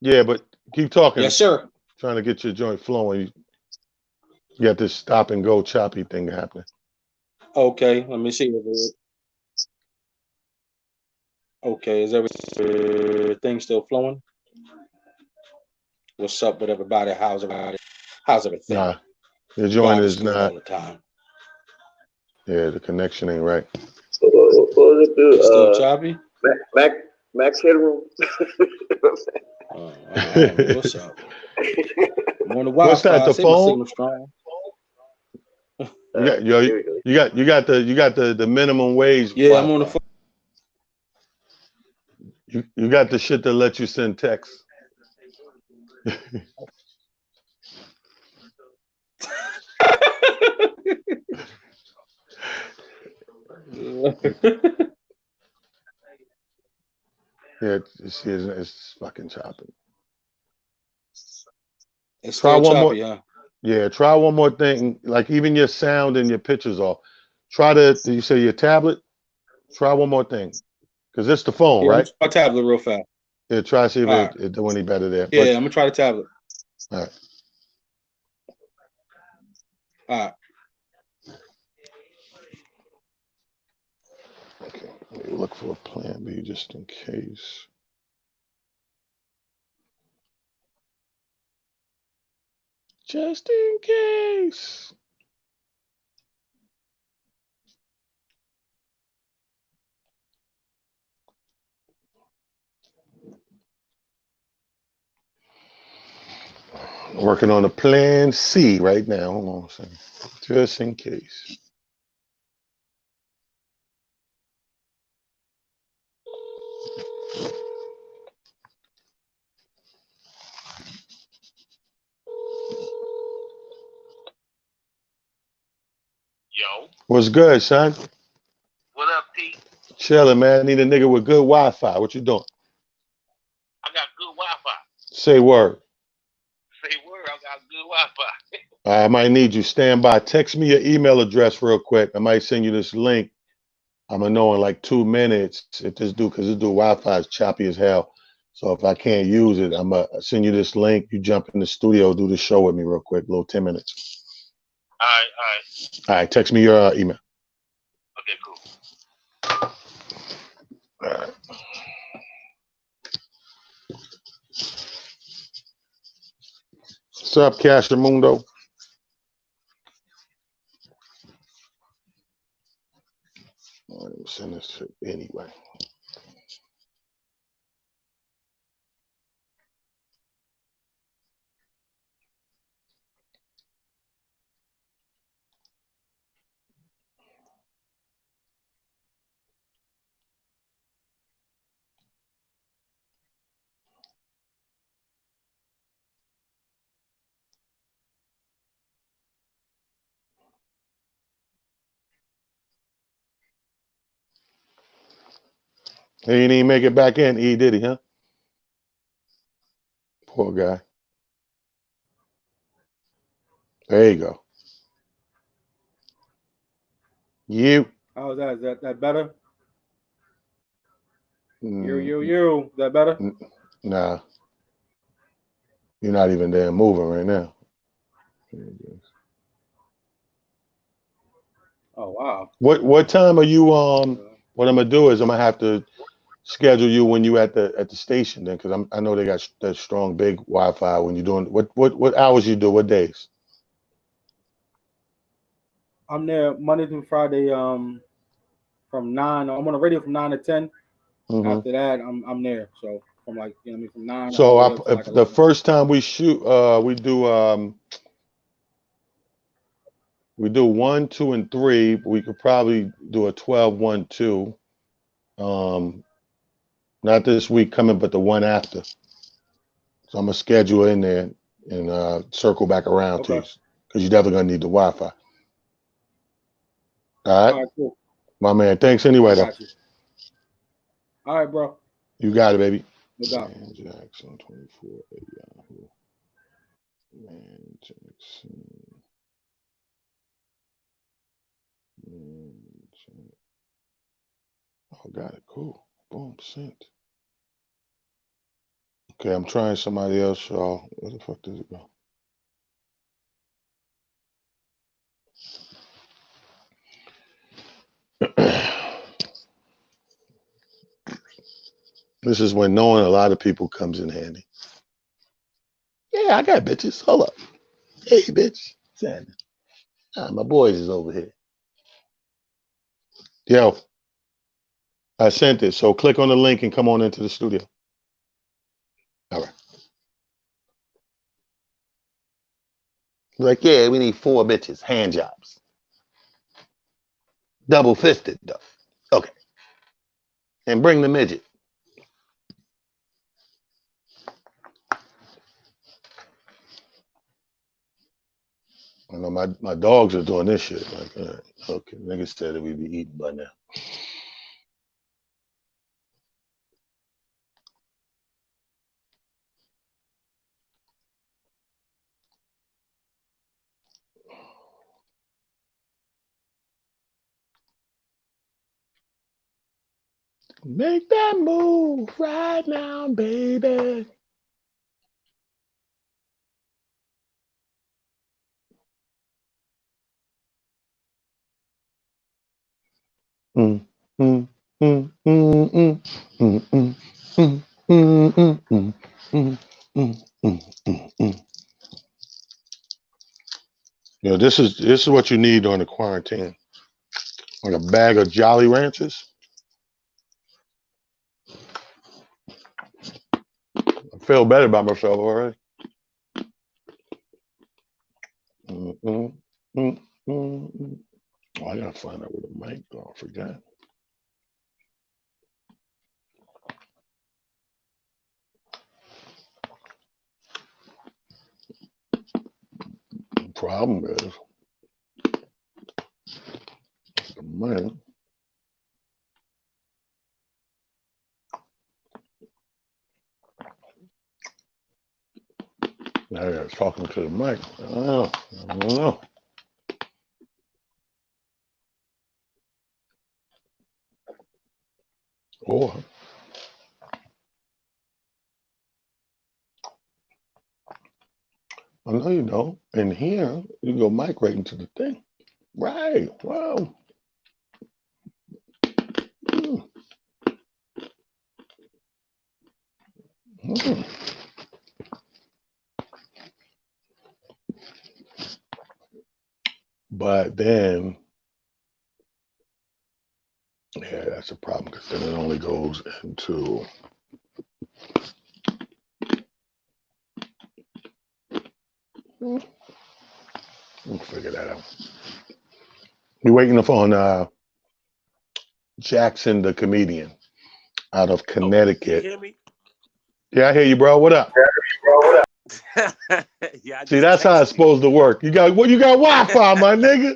Yeah, but keep talking. Yes, sir. Trying to get your joint flowing. You got this stop and go choppy thing happening. Okay, let me see. Okay, is everything still flowing? What's up with everybody? How's everybody? How's everything? Nah, your joint is All not. the time. Yeah, the connection ain't right. What was it do? Still choppy? Max Headroom. What's up? I'm on the What's that? Wi-Fi. The Say my phone? signal strong. You got the minimum wage. Yeah, I'm on the phone. You got the shit that lets you send text. Yeah, it's fucking chopping. It's Try still one more. choppy, huh? Yeah, try one more thing. Like even your sound and your pictures off. Try to. Did you say your tablet? Try one more thing, because it's the phone, Yeah, I'm right? gonna try tablet real fast. Yeah, try to see if All right. it do any better there. Yeah, But I'm gonna try the tablet. all right. All right. Okay. Let me look for a plan B just in case. Just in case. Working on a plan C right now. Hold on a second. Just in case. Yo, What's good, son? what up, Pete? Chilling, man. I need a nigga with good Wi-Fi. What you doing? I got good Wi-Fi. Say word. Say word, I got good Wi-Fi. I might need you. Stand by. Text me your email address real quick. I might send you this link. I'm gonna know in like 2 minutes if this dude, because this dude Wi-Fi is choppy as hell. So if I can't use it, I'm gonna send you this link. You jump in the studio, do the show with me real quick, little 10 minutes. All right. All right, text me your email. Okay, cool. All right. What's up, Casher Mundo? All right, let me send this to anyway. He didn't even make it back in, E, did he, huh? Poor guy. There you go. You. How's that? Is that better? Mm, Is that better? Nah, you're not even there moving right now. Oh wow. What time are you what I'm gonna do is I'm gonna have to schedule you when you at the station then, because I know they got that strong big Wi-Fi when you're doing what hours you do, what days? I'm there Monday through Friday, from 9. I'm on the radio from 9 to 10. Mm-hmm. After that, I'm there. So from like, you know what I mean, from 9 all So the way up to like if the 11. first time we shoot, we do 1, 2, and 3. We could probably do a 12, 1, 2. Not this week coming, but the one after. So I'm gonna schedule in there and circle back around to you, Okay. because you're definitely gonna need the Wi-Fi. All All right, right, cool. my man. Thanks anyway, I though. got you. All right, bro. You got it, baby. No doubt. Man Jackson 24 at Yahoo. Man Jackson. Man Jackson. Oh, got it. Cool. Boom. Sent. Okay, I'm trying somebody else, y'all. Where the fuck does it go? This is when knowing a lot of people comes in handy. Yeah, I got bitches. Hold up. Hey, bitch. What's my boys is over here. Yo, I sent it. So click on the link and come on into the studio. All right. Like, yeah, we need 4 bitches. Hand jobs. Double fisted, though. Okay. And bring the midget. I know my dogs are doing this shit. Like, all right, okay, niggas said that we'd be eating by now. Make that move right now, baby. Mm, mm, mm, mm, mm, mm, mm, mm, mm, mm, mm, mm, mm. You know, this is what you need during the quarantine. Like a bag of Jolly Ranchers. I feel better about myself already. Mm, mm, mm, mm, mm. Oh, I gotta find out where the mic go. I forgot. The problem is the mic. Now I was talking to the mic. I don't know. Or I know you don't. And here you go mic right into the thing. Right. Wow. Mm, mm. But then, yeah, that's a problem because then it only goes into. We'll figure that out. We're waiting on Jackson, the comedian, out of You Connecticut. hear me? Yeah, I hear you, bro. What up? Yeah, I See, just that's how it's texted you. supposed to work. You got Wi-Fi, my nigga.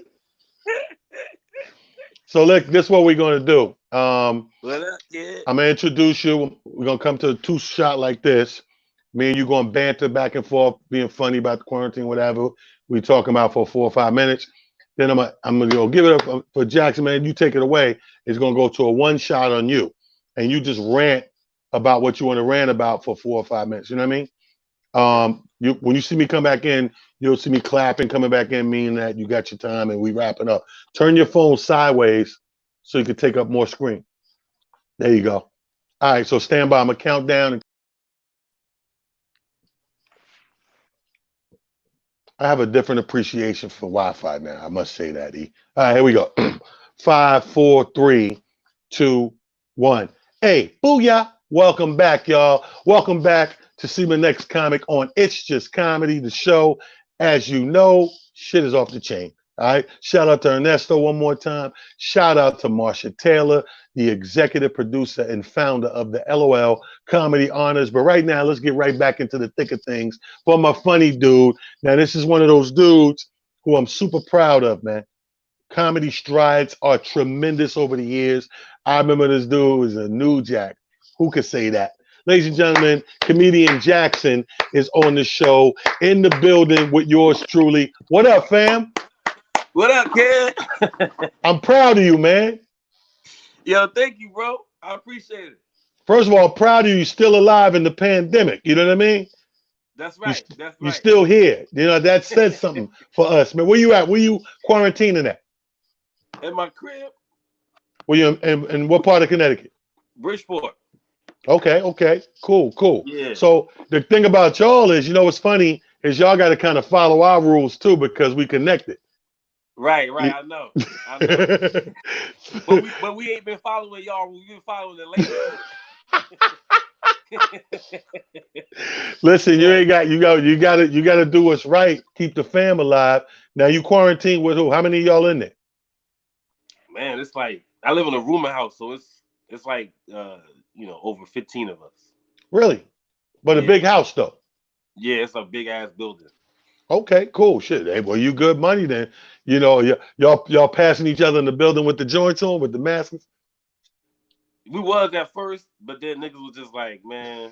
So look, this is what we're gonna do. What up, kid? I'm gonna introduce you. We're gonna come to a two-shot like this. Me and you gonna banter back and forth, being funny about the quarantine, whatever we talking about for 4 or 5 minutes. Then I'm gonna go give it up for Jackson, man. You take it away. It's gonna go to a one shot on you, and you just rant about what you want to rant about for 4 or 5 minutes. You know what I mean? When you see me come back in, you'll see me clapping, coming back in, meaning that you got your time and we wrapping up. Turn your phone sideways so you can take up more screen. There you go. All right, so stand by. I'm gonna count down. I have a different appreciation for Wi-Fi now. I must say that, E. All right, here we go. 5, 4, 3, 2, 1. Hey, booyah! Welcome back, y'all. Welcome back to see my next comic on It's Just Comedy, the show. As you know, shit is off the chain. All right. Shout out to Ernesto one more time. Shout out to Marsha Taylor, the executive producer and founder of the LOL Comedy Honors. But right now, let's get right back into the thick of things for my funny dude. Now, this is one of those dudes who I'm super proud of, man. Comedy strides are tremendous over the years. I remember this dude was a new jack. Who could say that? Ladies and gentlemen, comedian Jackson is on the show, in the building with yours truly. What up, fam? What up, kid? I'm proud of you, man. Yo, thank you, bro. I appreciate it. First of all, I'm proud of you. You're still alive in the pandemic. You know what I mean? That's right. That's right. You're still here. You know, that says something for us, man. Where you at? Where you quarantining at? In my crib. Where you in what part of Connecticut? Bridgeport. Okay. Cool. Yeah. So the thing about y'all is, you know what's funny is y'all got to kind of follow our rules too because we connected. Right. I know. but we ain't been following y'all. We've been following the ladies. Listen, you gotta do what's right. Keep the fam alive. Now you quarantine with who? How many of y'all in there? Man, it's like I live in a rooming house, so it's like over 15 of us. Really? But a big house though. Yeah, it's a big ass building. Okay, cool. Shit. Hey, well, you good money then. You know, y'all passing each other in the building with the joints on, with the masks. We was at first, but then niggas was just like, man,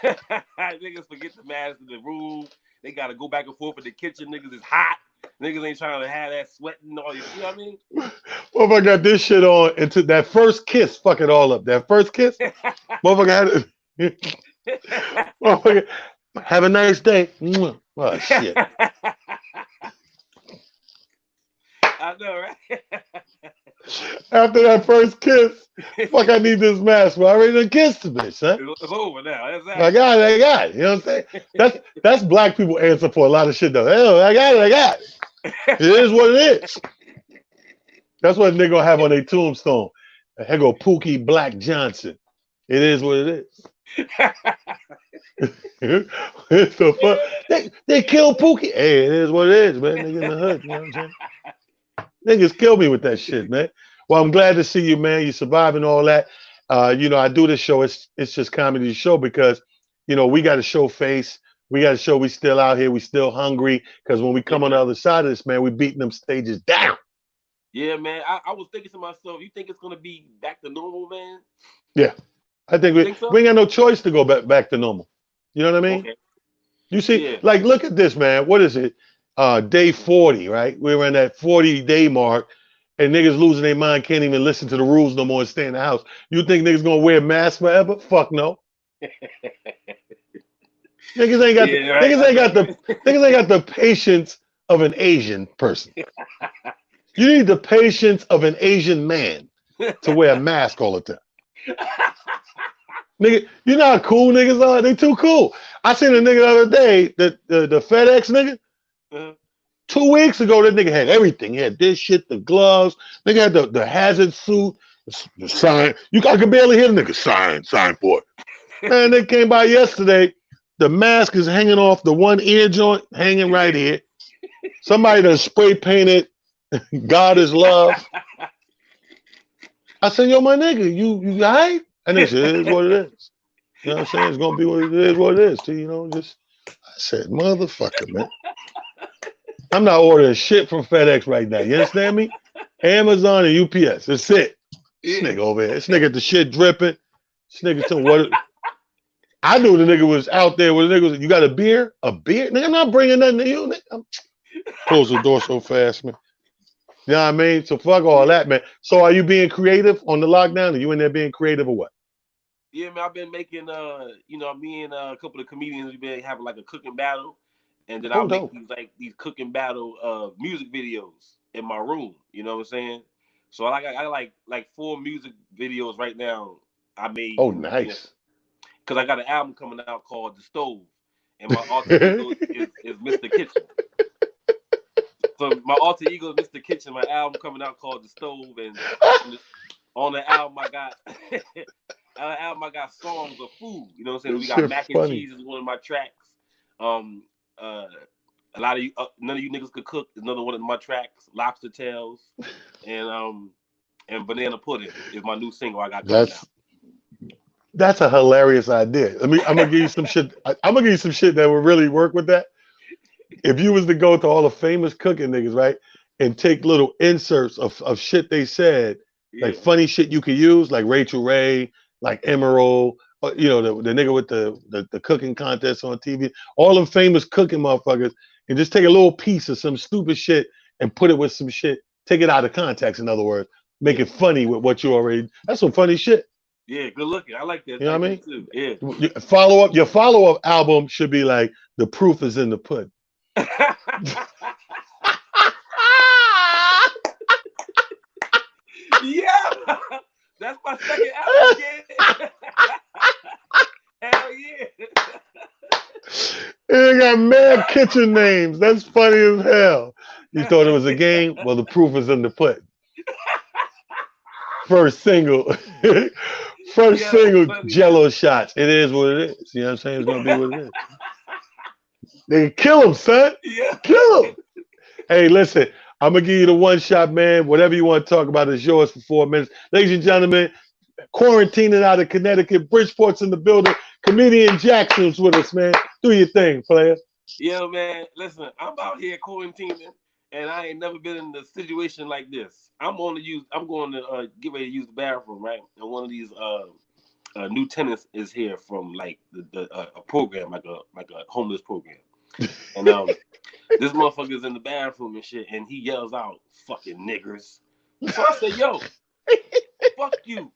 niggas forget the mask in the room. They gotta go back and forth in the kitchen. Niggas is hot. Niggas ain't trying to have that sweating all you know what I mean? Well, I got this shit on into that first kiss, fuck it all up. That first kiss, motherfucker had it. Motherfucker, have a nice day. Mwah. Oh shit. I know, right? After that first kiss, fuck, I need this mask. Well, I already done kissed the bitch, huh? It's over now. I got it. You know what I'm saying? That's black people answer for a lot of shit though. Hell, I got it. It is what it is. That's what they gonna have on their tombstone. Here go Pookie Black Johnson. It is what it is. It's the fuck. They killed Pookie. Hey, it is what it is, man. Nigga in the hood. You know what I'm saying? Niggas kill me with that shit, man. Well, I'm glad to see you, man. You surviving all that. You know, I do this show. It's just comedy show because, you know, we got to show face. We got to show we still out here. We still hungry because when we come on the other side of this, man, we beating them stages down. Yeah, man. I was thinking to myself, you think it's gonna be back to normal, man? Yeah, I think we ain't got no choice to go back to normal. You know what I mean? Okay. You see, like, look at this, man. What is it? Day 40, right? We were in that 40-day mark, and niggas losing their mind, can't even listen to the rules no more and stay in the house. You think niggas gonna wear masks forever? Fuck no. Niggas ain't got the patience of an Asian person. You need the patience of an Asian man to wear a mask all the time. Nigga, you know how cool niggas are? They too cool. I seen a nigga the other day, the FedEx nigga. 2 weeks ago, that nigga had everything. He had this shit, the gloves. Nigga had the hazard suit, the sign. I could barely hear the nigga sign for it. Man, they came by yesterday. The mask is hanging off the one ear joint, hanging right here. Somebody done spray painted God is love. I said, yo, my nigga, you all right? And they said, it is what it is. You know what I'm saying? It's gonna be what it is, you know, just I said, motherfucker, man. I'm not ordering shit from FedEx right now. You understand me? Amazon and UPS. That's it. This nigga over here. This nigga the shit dripping. This nigga told what I knew the nigga was out there with the nigga was, you got a beer? A beer? Nigga, I'm not bringing nothing to you, nigga. Close the door so fast, man. You know what I mean? So fuck all that, man. So are you being creative on the lockdown? Are you in there being creative or what? Yeah, man, I've been making you know, me and a couple of comedians, we've been having like a cooking battle. And then I'll make these cooking battle music videos in my room. You know what I'm saying? So I got like 4 music videos right now I made. Oh, nice. Because I got an album coming out called The Stove. And my alter ego is Mr. Kitchen. So my alter ego is Mr. Kitchen. My album coming out called The Stove. And on the album I got songs of food. You know what I'm saying? We got mac and cheese is one of my tracks. A lot of you, none of you niggas could cook. Another one of my tracks, Lobster Tails, and Banana Pudding is my new single I got coming out. That's a hilarious idea. I'm gonna give you some shit. I'm gonna give you some shit that will really work with that. If you was to go to all the famous cooking niggas, right, and take little inserts of shit they said, like funny shit you could use, like Rachel Ray, like Emerald, you know, the nigga with the cooking contest on TV, all them famous cooking motherfuckers, and just take a little piece of some stupid shit and put it with some shit, take it out of context, in other words, make it funny with what you already, that's some funny shit. Yeah, good looking. I like that. You know what I mean? Too. Yeah. Your follow-up album should be like, The Proof is in the Pudding. Yeah, that's my second album again. Hell yeah. It got mad kitchen names. That's funny as hell. You thought it was a game? Well, the proof is in the pudding. First single. Single, Jello shots. It is what it is. You know what I'm saying? It's gonna be what it is. They kill him, son. Yeah. Kill him. Hey, listen, I'm gonna give you the one shot, man. Whatever you want to talk about is yours for 4 minutes. Ladies and gentlemen, quarantining out of Connecticut, Bridgeport's in the building. Comedian Jackson's with us, man. Do your thing, player. Yeah, man. Listen, I'm out here quarantining, and I ain't never been in a situation like this. I'm going to get ready to use the bathroom, right? And one of these new tenants is here from like a program, like a homeless program, and this motherfucker's in the bathroom and shit, and he yells out, "Fucking niggers!" So I said, "Yo, fuck you."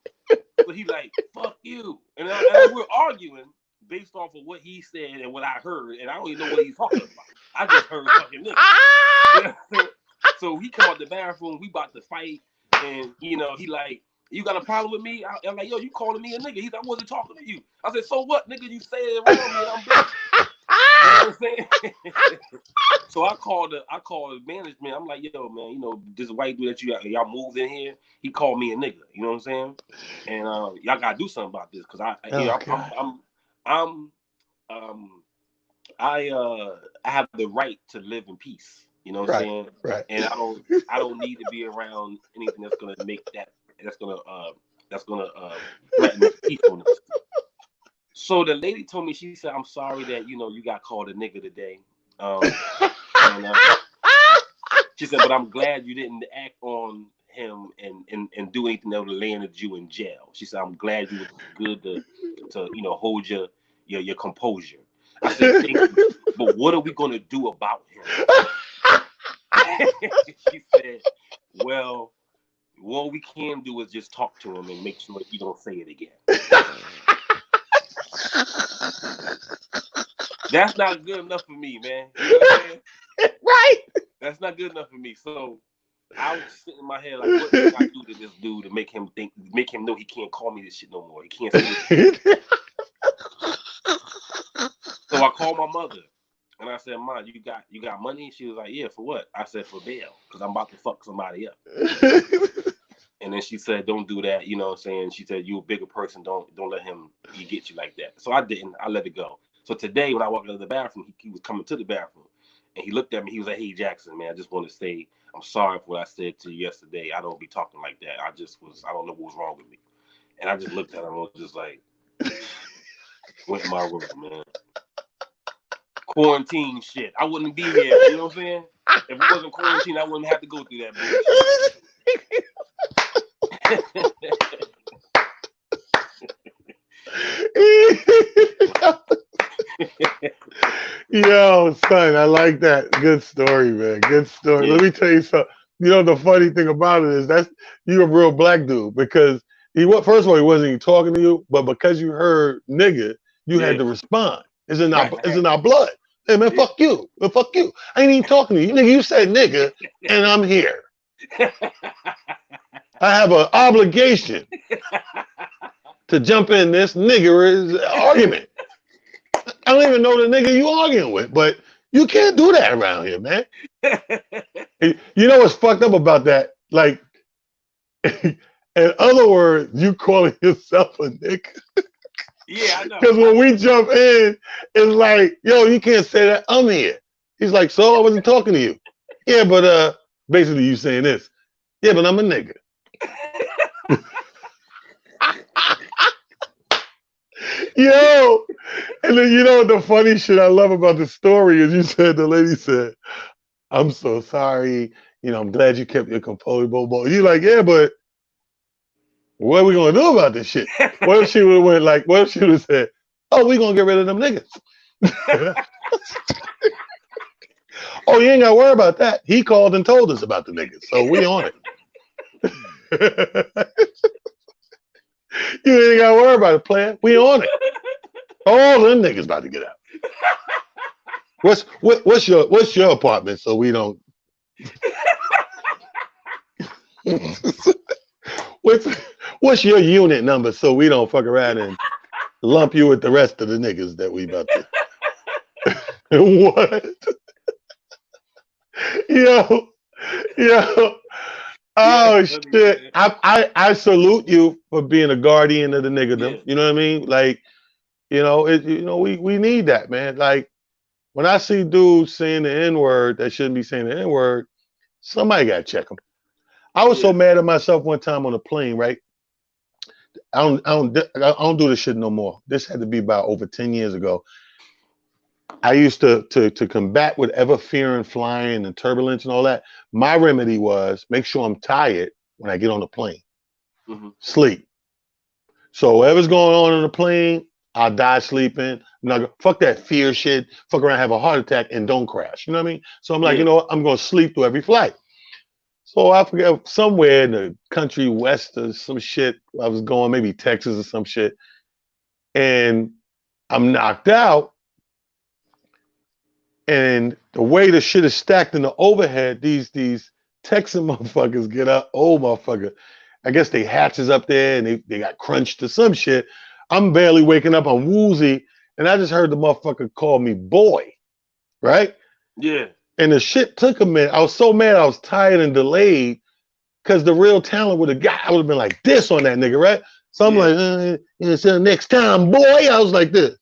So he like, "Fuck you," and we're arguing based off of what he said and what I heard, and I don't even know what he's talking about. I just heard fucking nigga. You know what I'm saying? So he come out the bathroom, we about to fight, and he like, "You got a problem with me?" I'm like, "Yo, you calling me a nigga?" He's like, "I wasn't talking to you." I said, "So what, nigga? You say it around me and I'm black." You know what I'm saying? So I called the management. I'm like, "Yo, man, this white dude that y'all moved in here, he called me a nigga." You know what I'm saying? And y'all gotta do something about this, because I have the right to live in peace. You know what I'm saying? Right. And I don't need to be around anything that's gonna threaten peacefulness. So the lady told me, she said, "I'm sorry that you got called a nigga today." She said, "But I'm glad you didn't act on him and do anything that would have landed you in jail." She said, "I'm glad you was good to hold your composure." I said, "Thank you, but what are we gonna do about him?" She said, "Well, what we can do is just talk to him and make sure that you don't say it again." That's not good enough for me, man. You know what I'm saying? Right. That's not good enough for me. So I was sitting in my head like, what can I do to this dude to make him know he can't call me this shit no more? He can't say this. So I called my mother and I said, "Ma, you got money?" She was like, "Yeah, for what?" I said, "For bail, because I'm about to fuck somebody up." And then she said, "Don't do that." You know what I'm saying? She said, "You a bigger person. Don't let him get you like that." So I didn't. I let it go. So today when I walked into the bathroom, he was coming to the bathroom. And he looked at me. He was like, "Hey, Jackson, man, I just want to say I'm sorry for what I said to you yesterday. I don't be talking like that. I don't know what was wrong with me." And I just looked at him and was just like, went in my room, man. Quarantine shit. I wouldn't be here. You know what I'm saying? If it wasn't quarantine, I wouldn't have to go through that bullshit. Yo, son, I like that. Good story, man. Good story. Yeah. Let me tell you something. The funny thing about it is you're a real black dude, because first of all, he wasn't even talking to you, but because you heard nigga, you had to respond. It's in our blood. Hey man, fuck you. Well, fuck you. I ain't even talking to you. Nigga, you said nigga, and I'm here. I have an obligation to jump in this nigger argument. I don't even know the nigga you arguing with, but you can't do that around here, man. You know what's fucked up about that? Like, in other words, you calling yourself a nigga. Yeah, I know. Because when we jump in, it's like, "Yo, you can't say that. I'm here." He's like, "So I wasn't talking to you." "Yeah, but basically you saying this." "Yeah, but I'm a nigga." Yo, and then the funny shit I love about the story is the lady said, "I'm so sorry. I'm glad you kept your composure." You're like, "Yeah, but what are we gonna do about this shit?" What if she would have went like, what if she would have said, "Oh, we gonna get rid of them niggas." "Oh, you ain't gotta worry about that. He called and told us about the niggas, so we on it." You ain't gotta worry about it, player. We on it. All them niggas about to get out. What's your apartment, so we don't? What's your unit number, so we don't fuck around and lump you with the rest of the niggas that we about to? What? Yo. Oh shit! I salute you for being a guardian of the niggerdom. You know what I mean? Like, we need that, man. Like, when I see dudes saying the N-word that shouldn't be saying the N-word, somebody gotta check them. I was so mad at myself one time on a plane, right? I don't do this shit no more. This had to be about over 10 years ago. I used to combat whatever fear and flying and turbulence and all that. My remedy was make sure I'm tired when I get on the plane. Mm-hmm. Sleep. So whatever's going on the plane, I'll die sleeping. Fuck that fear shit. Fuck around, have a heart attack, and don't crash. You know what I mean? So I'm like, you know what? I'm gonna sleep through every flight. So I forget, somewhere in the country west or some shit, I was going, maybe Texas or some shit, and I'm knocked out. And the way the shit is stacked in the overhead, these Texan motherfuckers get up. Oh, motherfucker. I guess they hatches up there and they got crunched to some shit. I'm barely waking up. I'm woozy. And I just heard the motherfucker call me boy. Right? Yeah. And the shit took a minute. I was so mad. I was tired and delayed because the real talent would have got, I would have been like this on that nigga, right? So I'm like, until next time, boy. I was like this.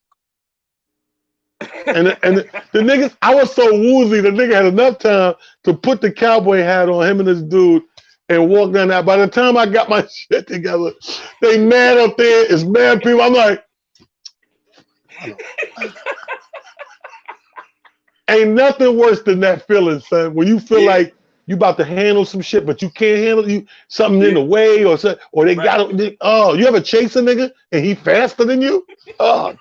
And the niggas, I was so woozy, the nigga had enough time to put the cowboy hat on, him and this dude, and walk down that. By the time I got my shit together, they mad up there, it's mad people. I'm like, ain't nothing worse than that feeling, son. When you feel like you about to handle some shit, but you can't handle something in the way or something, or they got it. Oh, you ever chase a nigga and he faster than you? Oh.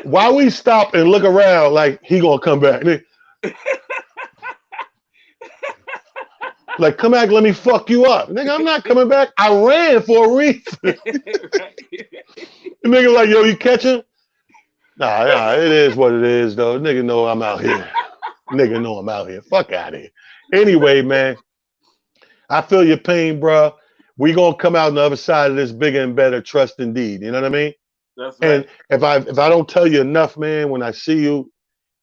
Why we stop and look around like he gonna come back? Like, come back, let me fuck you up. Nigga, I'm not coming back. I ran for a reason. The nigga like, yo, you catch him? Nah, it is what it is, though. Nigga know I'm out here. Nigga know I'm out here. Fuck out of here. Anyway, man, I feel your pain, bro. We gonna come out on the other side of this bigger and better, trust indeed. You know what I mean? That's right. And if I don't tell you enough, man, when I see you,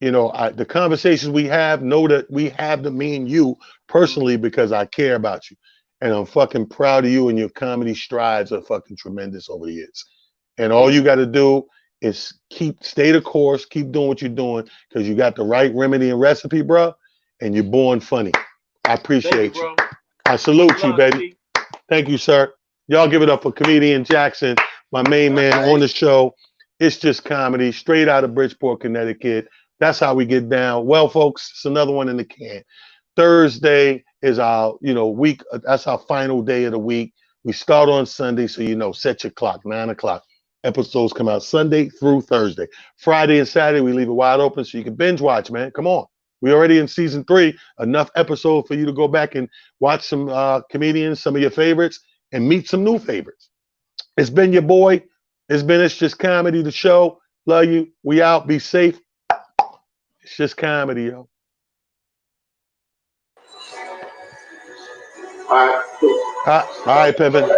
you know, the conversations we have, know that we have them, me and you personally, because I care about you. And I'm fucking proud of you, and your comedy strides are fucking tremendous over the years. And all you got to do is stay the course, keep doing what you're doing, because you got the right remedy and recipe, bro, and you're born funny. I appreciate you. I salute you, baby. Thank you, sir. Y'all give it up for comedian Jackson, my main man on the show. It's just comedy, straight out of Bridgeport, Connecticut. That's how we get down. Well, folks, it's another one in the can. Thursday is our, week. That's our final day of the week. We start on Sunday, so set your clock, 9 o'clock. Episodes come out Sunday through Thursday. Friday and Saturday, we leave it wide open so you can binge watch, man. Come on. We're already in season 3. Enough episode for you to go back and watch some comedians, some of your favorites, and meet some new favorites. It's been your boy. It's Just Comedy, the show. Love you. We out. Be safe. It's just comedy, yo. All right, Pimpin'.